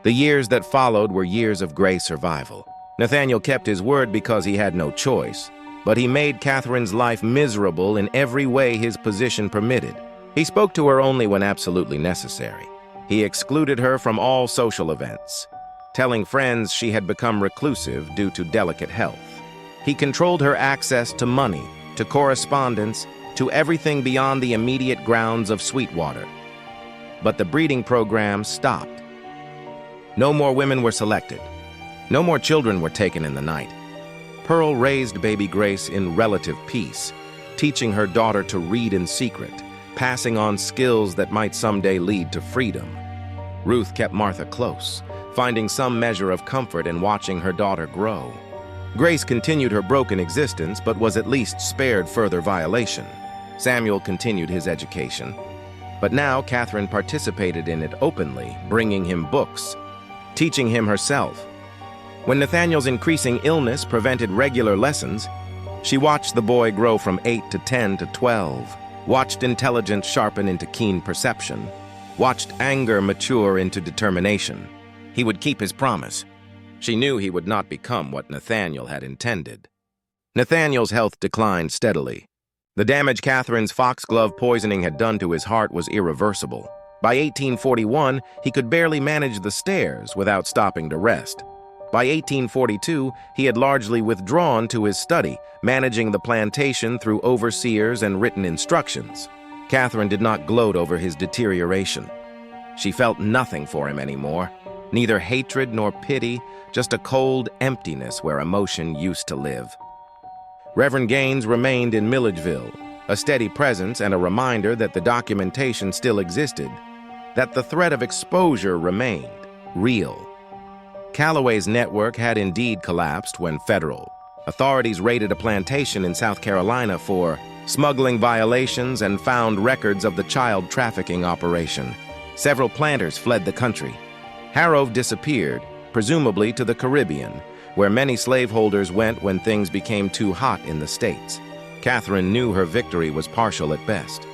The years that followed were years of gray survival. Nathaniel kept his word because he had no choice, but he made Catherine's life miserable in every way his position permitted. He spoke to her only when absolutely necessary. He excluded her from all social events, telling friends she had become reclusive due to delicate health. He controlled her access to money, to correspondence, to everything beyond the immediate grounds of Sweetwater. But the breeding program stopped. No more women were selected. No more children were taken in the night. Pearl raised baby Grace in relative peace, teaching her daughter to read in secret, passing on skills that might someday lead to freedom. Ruth kept Martha close, finding some measure of comfort in watching her daughter grow. Grace continued her broken existence, but was at least spared further violation. Samuel continued his education, but now Catherine participated in it openly, bringing him books, teaching him herself. When Nathaniel's increasing illness prevented regular lessons, she watched the boy grow from 8 to 10 to 12, watched intelligence sharpen into keen perception, watched anger mature into determination. He would keep his promise. She knew he would not become what Nathaniel had intended. Nathaniel's health declined steadily. The damage Catherine's foxglove poisoning had done to his heart was irreversible. By 1841, he could barely manage the stairs without stopping to rest. By 1842, he had largely withdrawn to his study, managing the plantation through overseers and written instructions. Catherine did not gloat over his deterioration. She felt nothing for him anymore, neither hatred nor pity, just a cold emptiness where emotion used to live. Reverend Gaines remained in Milledgeville, a steady presence and a reminder that the documentation still existed, that the threat of exposure remained real. Calloway's network had indeed collapsed when federal authorities raided a plantation in South Carolina for smuggling violations and found records of the child trafficking operation. Several planters fled the country. Harrow disappeared, presumably to the Caribbean, where many slaveholders went when things became too hot in the States. Catherine knew her victory was partial at best.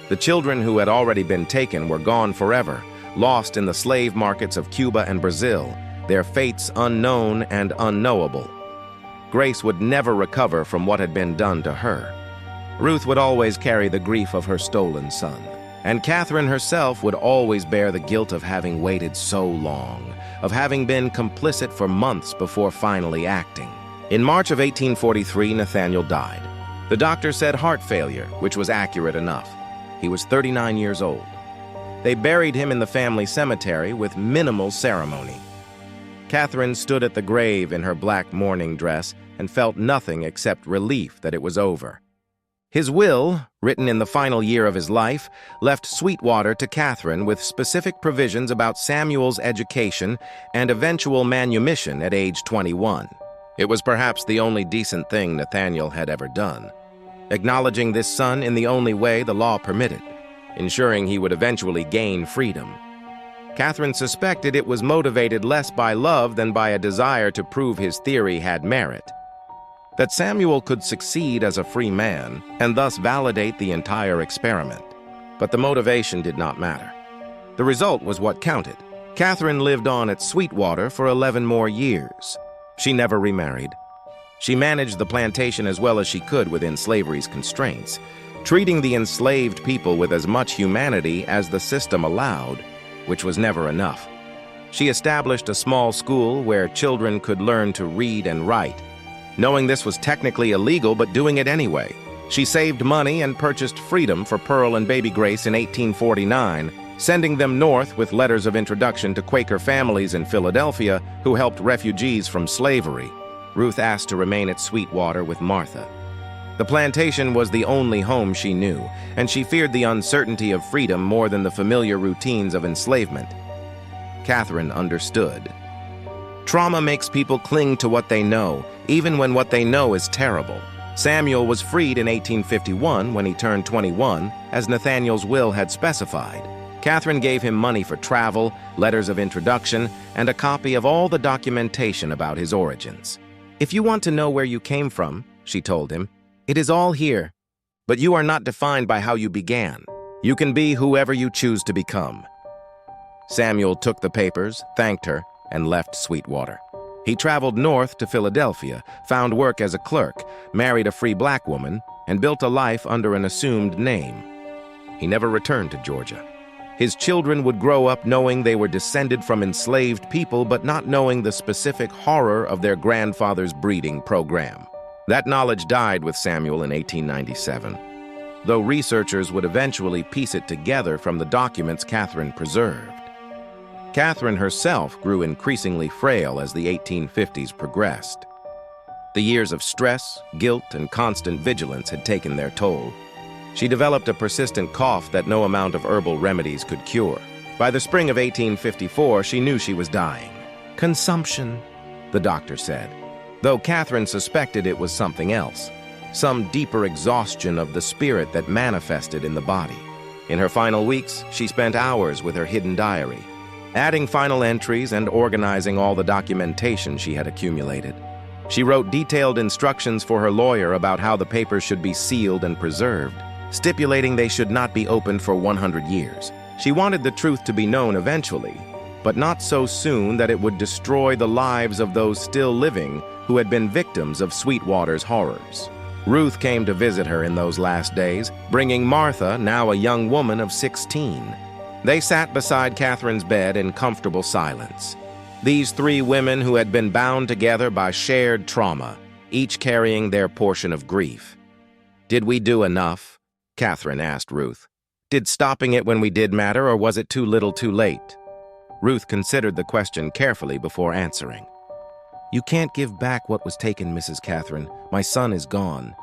The children who had already been taken were gone forever, lost in the slave markets of Cuba and Brazil, their fates unknown and unknowable. Grace would never recover from what had been done to her. Ruth would always carry the grief of her stolen son, and Catherine herself would always bear the guilt of having waited so long, of having been complicit for months before finally acting. In March of 1843, Nathaniel died. The doctor said heart failure, which was accurate enough. He was 39 years old. They buried him in the family cemetery with minimal ceremony. Catherine stood at the grave in her black mourning dress, and felt nothing except relief that it was over. His will, written in the final year of his life, left Sweetwater to Catherine with specific provisions about Samuel's education and eventual manumission at age 21. It was perhaps the only decent thing Nathaniel had ever done, acknowledging this son in the only way the law permitted, ensuring he would eventually gain freedom. Catherine suspected it was motivated less by love than by a desire to prove his theory had merit, that Samuel could succeed as a free man and thus validate the entire experiment. But the motivation did not matter. The result was what counted. Catherine lived on at Sweetwater for 11 more years. She never remarried. She managed the plantation as well as she could within slavery's constraints, treating the enslaved people with as much humanity as the system allowed, which was never enough. She established a small school where children could learn to read and write, knowing this was technically illegal but doing it anyway. She saved money and purchased freedom for Pearl and baby Grace in 1849, sending them north with letters of introduction to Quaker families in Philadelphia who helped refugees from slavery. Ruth asked to remain at Sweetwater with Martha. The plantation was the only home she knew, and she feared the uncertainty of freedom more than the familiar routines of enslavement. Catherine understood. Trauma makes people cling to what they know, even when what they know is terrible. Samuel was freed in 1851 when he turned 21, as Nathaniel's will had specified. Catherine gave him money for travel, letters of introduction, and a copy of all the documentation about his origins. "If you want to know where you came from," she told him, "it is all here. But you are not defined by how you began. You can be whoever you choose to become." Samuel took the papers, thanked her, and left Sweetwater. He traveled north to Philadelphia, found work as a clerk, married a free black woman, and built a life under an assumed name. He never returned to Georgia. His children would grow up knowing they were descended from enslaved people, but not knowing the specific horror of their grandfather's breeding program. That knowledge died with Samuel in 1897, though researchers would eventually piece it together from the documents Catherine preserved. Catherine herself grew increasingly frail as the 1850s progressed. The years of stress, guilt, and constant vigilance had taken their toll. She developed a persistent cough that no amount of herbal remedies could cure. By the spring of 1854, she knew she was dying. "Consumption," the doctor said, though Catherine suspected it was something else, some deeper exhaustion of the spirit that manifested in the body. In her final weeks, she spent hours with her hidden diary, adding final entries and organizing all the documentation she had accumulated. She wrote detailed instructions for her lawyer about how the papers should be sealed and preserved, stipulating they should not be opened for 100 years. She wanted the truth to be known eventually, but not so soon that it would destroy the lives of those still living who had been victims of Sweetwater's horrors. Ruth came to visit her in those last days, bringing Martha, now a young woman of 16. They sat beside Catherine's bed in comfortable silence. These three women who had been bound together by shared trauma, each carrying their portion of grief. "Did we do enough?" Catherine asked Ruth. "Did stopping it when we did matter, or was it too little too late?" Ruth considered the question carefully before answering. "You can't give back what was taken, Mrs. Catherine. My son is gone.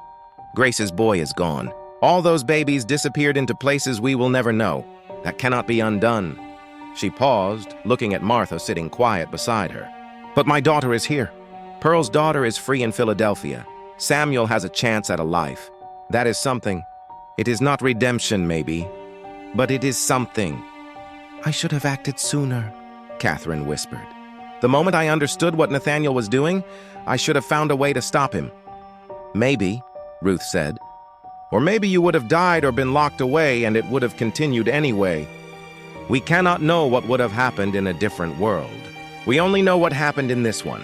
Grace's boy is gone. All those babies disappeared into places we will never know. That cannot be undone." She paused, looking at Martha sitting quiet beside her. "But my daughter is here. Pearl's daughter is free in Philadelphia. Samuel has a chance at a life. That is something. It is not redemption, maybe, but it is something." "I should have acted sooner," Catherine whispered. "The moment I understood what Nathaniel was doing, I should have found a way to stop him." "Maybe," Ruth said. "Or maybe you would have died or been locked away and it would have continued anyway. We cannot know what would have happened in a different world. We only know what happened in this one."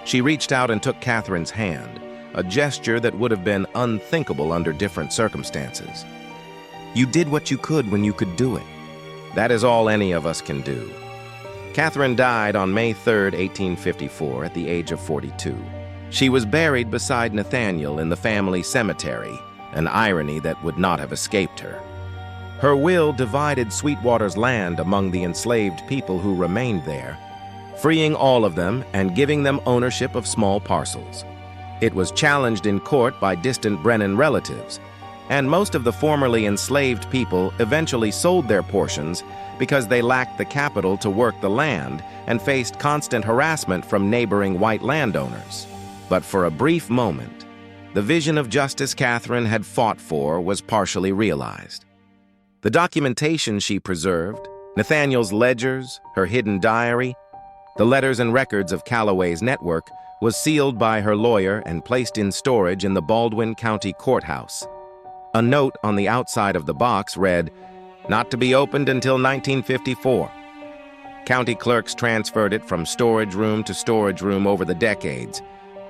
She reached out and took Catherine's hand, a gesture that would have been unthinkable under different circumstances. "You did what you could when you could do it. That is all any of us can do." Catherine died on May 3, 1854, at the age of 42. She was buried beside Nathaniel in the family cemetery, an irony that would not have escaped her. Her will divided Sweetwater's land among the enslaved people who remained there, freeing all of them and giving them ownership of small parcels. It was challenged in court by distant Brennan relatives, and most of the formerly enslaved people eventually sold their portions because they lacked the capital to work the land and faced constant harassment from neighboring white landowners. But for a brief moment, the vision of justice Catherine had fought for was partially realized. The documentation she preserved, Nathaniel's ledgers, her hidden diary, the letters and records of Calloway's network, was sealed by her lawyer and placed in storage in the Baldwin County Courthouse. A note on the outside of the box read, "Not to be opened until 1954. County clerks transferred it from storage room to storage room over the decades,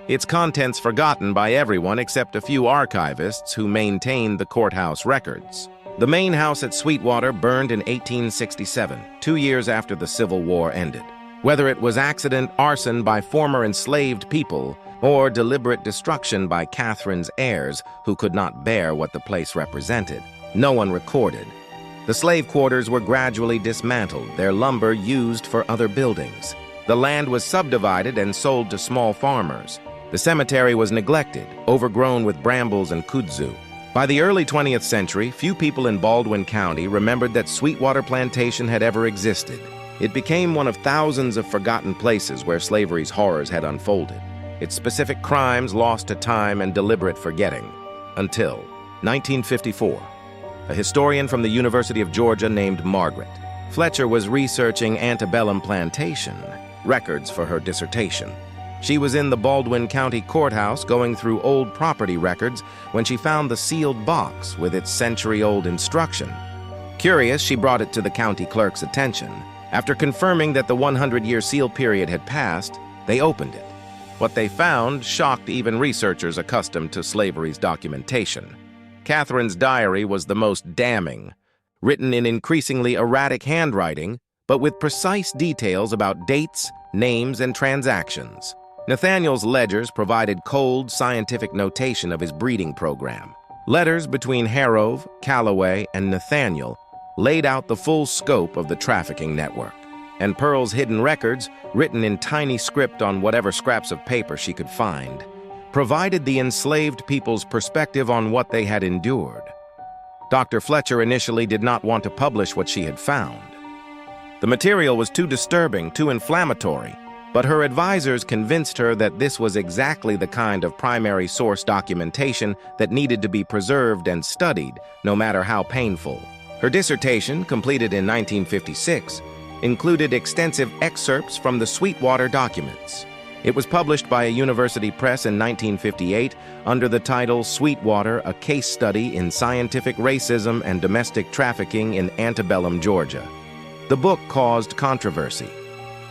its contents forgotten by everyone except a few archivists who maintained the courthouse records. The main house at Sweetwater burned in 1867, 2 years after the Civil War ended. Whether it was accident arson by former enslaved people or deliberate destruction by Catherine's heirs who could not bear what the place represented, no one recorded. The slave quarters were gradually dismantled, their lumber used for other buildings. The land was subdivided and sold to small farmers. The cemetery was neglected, overgrown with brambles and kudzu. By the early 20th century, few people in Baldwin County remembered that Sweetwater Plantation had ever existed. It became one of thousands of forgotten places where slavery's horrors had unfolded, its specific crimes lost to time and deliberate forgetting. Until 1954, a historian from the University of Georgia named Margaret Fletcher was researching antebellum plantation records for her dissertation. She was in the Baldwin County Courthouse going through old property records when she found the sealed box with its century-old instruction. Curious, she brought it to the county clerk's attention. After confirming that the 100-year seal period had passed, they opened it. What they found shocked even researchers accustomed to slavery's documentation. Catherine's diary was the most damning, written in increasingly erratic handwriting, but with precise details about dates, names, and transactions. Nathaniel's ledgers provided cold, scientific notation of his breeding program. Letters between Harrove, Calloway, and Nathaniel laid out the full scope of the trafficking network. And Pearl's hidden records, written in tiny script on whatever scraps of paper she could find, provided the enslaved people's perspective on what they had endured. Dr. Fletcher initially did not want to publish what she had found. The material was too disturbing, too inflammatory, but her advisors convinced her that this was exactly the kind of primary source documentation that needed to be preserved and studied, no matter how painful. Her dissertation, completed in 1956, included extensive excerpts from the Sweetwater documents. It was published by a university press in 1958 under the title Sweetwater, a Case Study in Scientific Racism and Domestic Trafficking in Antebellum, Georgia. The book caused controversy.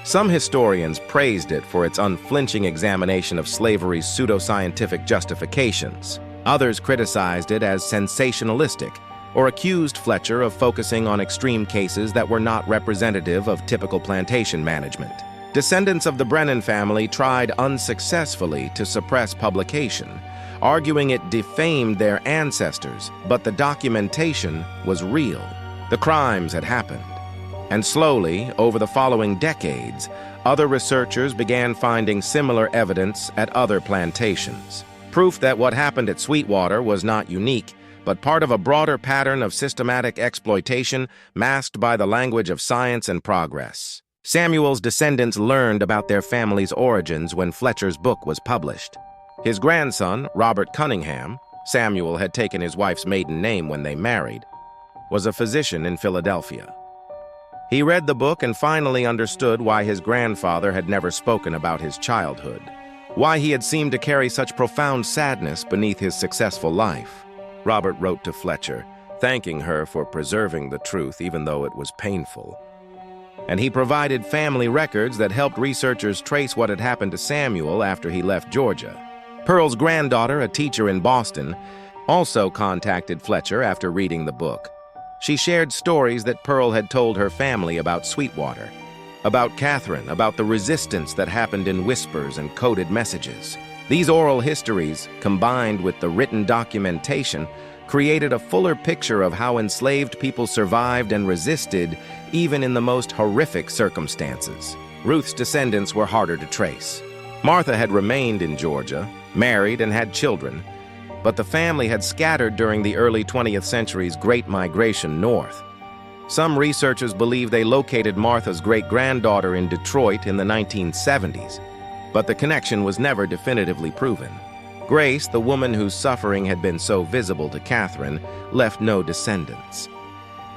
Some historians praised it for its unflinching examination of slavery's pseudoscientific justifications. Others criticized it as sensationalistic or accused Fletcher of focusing on extreme cases that were not representative of typical plantation management. Descendants of the Brennan family tried unsuccessfully to suppress publication, arguing it defamed their ancestors, but the documentation was real. The crimes had happened. And slowly, over the following decades, other researchers began finding similar evidence at other plantations. Proof that what happened at Sweetwater was not unique, but part of a broader pattern of systematic exploitation masked by the language of science and progress. Samuel's descendants learned about their family's origins when Fletcher's book was published. His grandson, Robert Cunningham, Samuel had taken his wife's maiden name when they married, was a physician in Philadelphia. He read the book and finally understood why his grandfather had never spoken about his childhood, why he had seemed to carry such profound sadness beneath his successful life. Robert wrote to Fletcher, thanking her for preserving the truth even though it was painful. And he provided family records that helped researchers trace what had happened to Samuel after he left Georgia. Pearl's granddaughter, a teacher in Boston, also contacted Fletcher after reading the book. She shared stories that Pearl had told her family about Sweetwater, about Catherine, about the resistance that happened in whispers and coded messages. These oral histories, combined with the written documentation, created a fuller picture of how enslaved people survived and resisted even in the most horrific circumstances. Ruth's descendants were harder to trace. Martha had remained in Georgia, married, and had children. But the family had scattered during the early 20th century's Great Migration north. Some researchers believe they located Martha's great-granddaughter in Detroit in the 1970s, but the connection was never definitively proven. Grace, the woman whose suffering had been so visible to Catherine, left no descendants.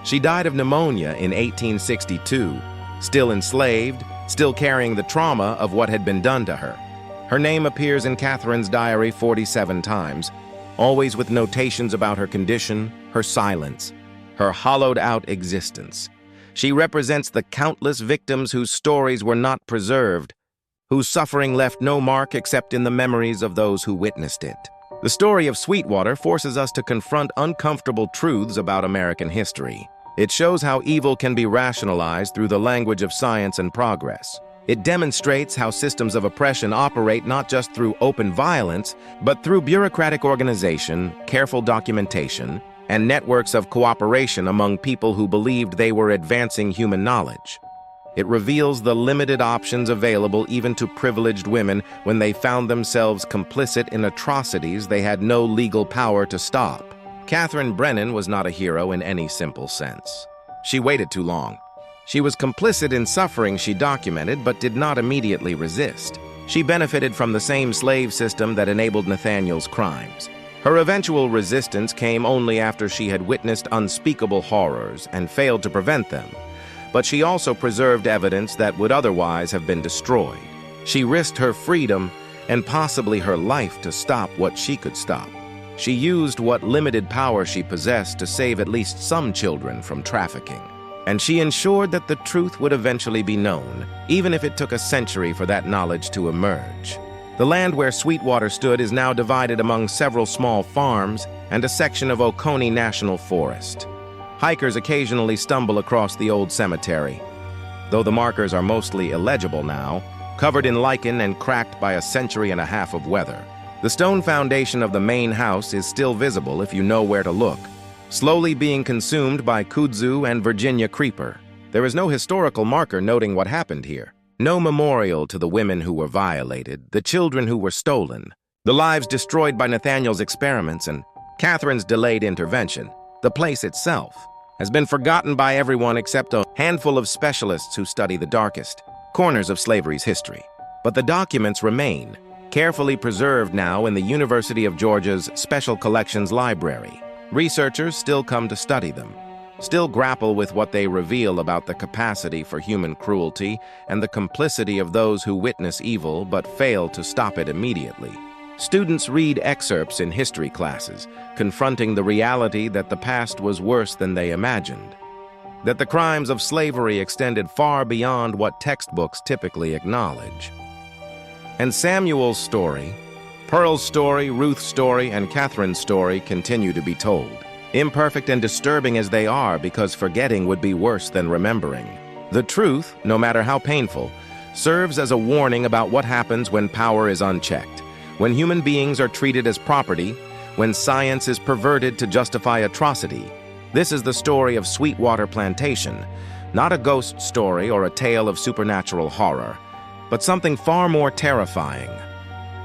She died of pneumonia in 1862, still enslaved, still carrying the trauma of what had been done to her. Her name appears in Catherine's diary 47 times, always with notations about her condition, her silence, her hollowed-out existence. She represents the countless victims whose stories were not preserved, whose suffering left no mark except in the memories of those who witnessed it. The story of Sweetwater forces us to confront uncomfortable truths about American history. It shows how evil can be rationalized through the language of science and progress. It demonstrates how systems of oppression operate not just through open violence, but through bureaucratic organization, careful documentation, and networks of cooperation among people who believed they were advancing human knowledge. It reveals the limited options available even to privileged women when they found themselves complicit in atrocities they had no legal power to stop. Catherine Brennan was not a hero in any simple sense. She waited too long. She was complicit in suffering she documented, but did not immediately resist. She benefited from the same slave system that enabled Nathaniel's crimes. Her eventual resistance came only after she had witnessed unspeakable horrors and failed to prevent them. But she also preserved evidence that would otherwise have been destroyed. She risked her freedom and possibly her life to stop what she could stop. She used what limited power she possessed to save at least some children from trafficking. And she ensured that the truth would eventually be known, even if it took a century for that knowledge to emerge. The land where Sweetwater stood is now divided among several small farms and a section of Oconee National Forest. Hikers occasionally stumble across the old cemetery, though the markers are mostly illegible now, covered in lichen and cracked by a century and a half of weather. The stone foundation of the main house is still visible if you know where to look, slowly being consumed by kudzu and Virginia creeper. There is no historical marker noting what happened here. No memorial to the women who were violated, the children who were stolen, the lives destroyed by Nathaniel's experiments and Catherine's delayed intervention. The place itself has been forgotten by everyone except a handful of specialists who study the darkest corners of slavery's history. But the documents remain, carefully preserved now in the University of Georgia's Special Collections Library. Researchers still come to study them, still grapple with what they reveal about the capacity for human cruelty and the complicity of those who witness evil but fail to stop it immediately. Students read excerpts in history classes, confronting the reality that the past was worse than they imagined, that the crimes of slavery extended far beyond what textbooks typically acknowledge. And Samuel's story, Pearl's story, Ruth's story, and Catherine's story continue to be told, imperfect and disturbing as they are, because forgetting would be worse than remembering. The truth, no matter how painful, serves as a warning about what happens when power is unchecked, when human beings are treated as property, when science is perverted to justify atrocity. This is the story of Sweetwater Plantation, not a ghost story or a tale of supernatural horror, but something far more terrifying.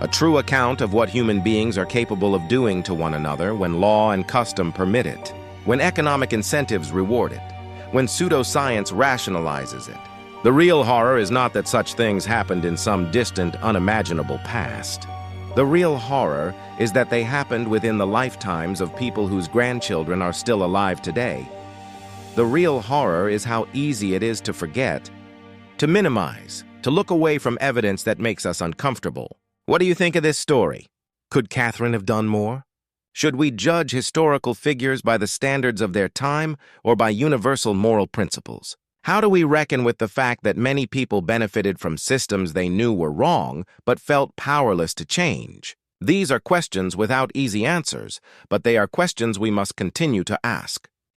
A true account of what human beings are capable of doing to one another when law and custom permit it, when economic incentives reward it, when pseudoscience rationalizes it. The real horror is not that such things happened in some distant, unimaginable past. The real horror is that they happened within the lifetimes of people whose grandchildren are still alive today. The real horror is how easy it is to forget, to minimize, to look away from evidence that makes us uncomfortable. What do you think of this story? Could Catherine have done more? Should we judge historical figures by the standards of their time or by universal moral principles? How do we reckon with the fact that many people benefited from systems they knew were wrong but felt powerless to change? These are questions without easy answers, but they are questions we must continue to ask.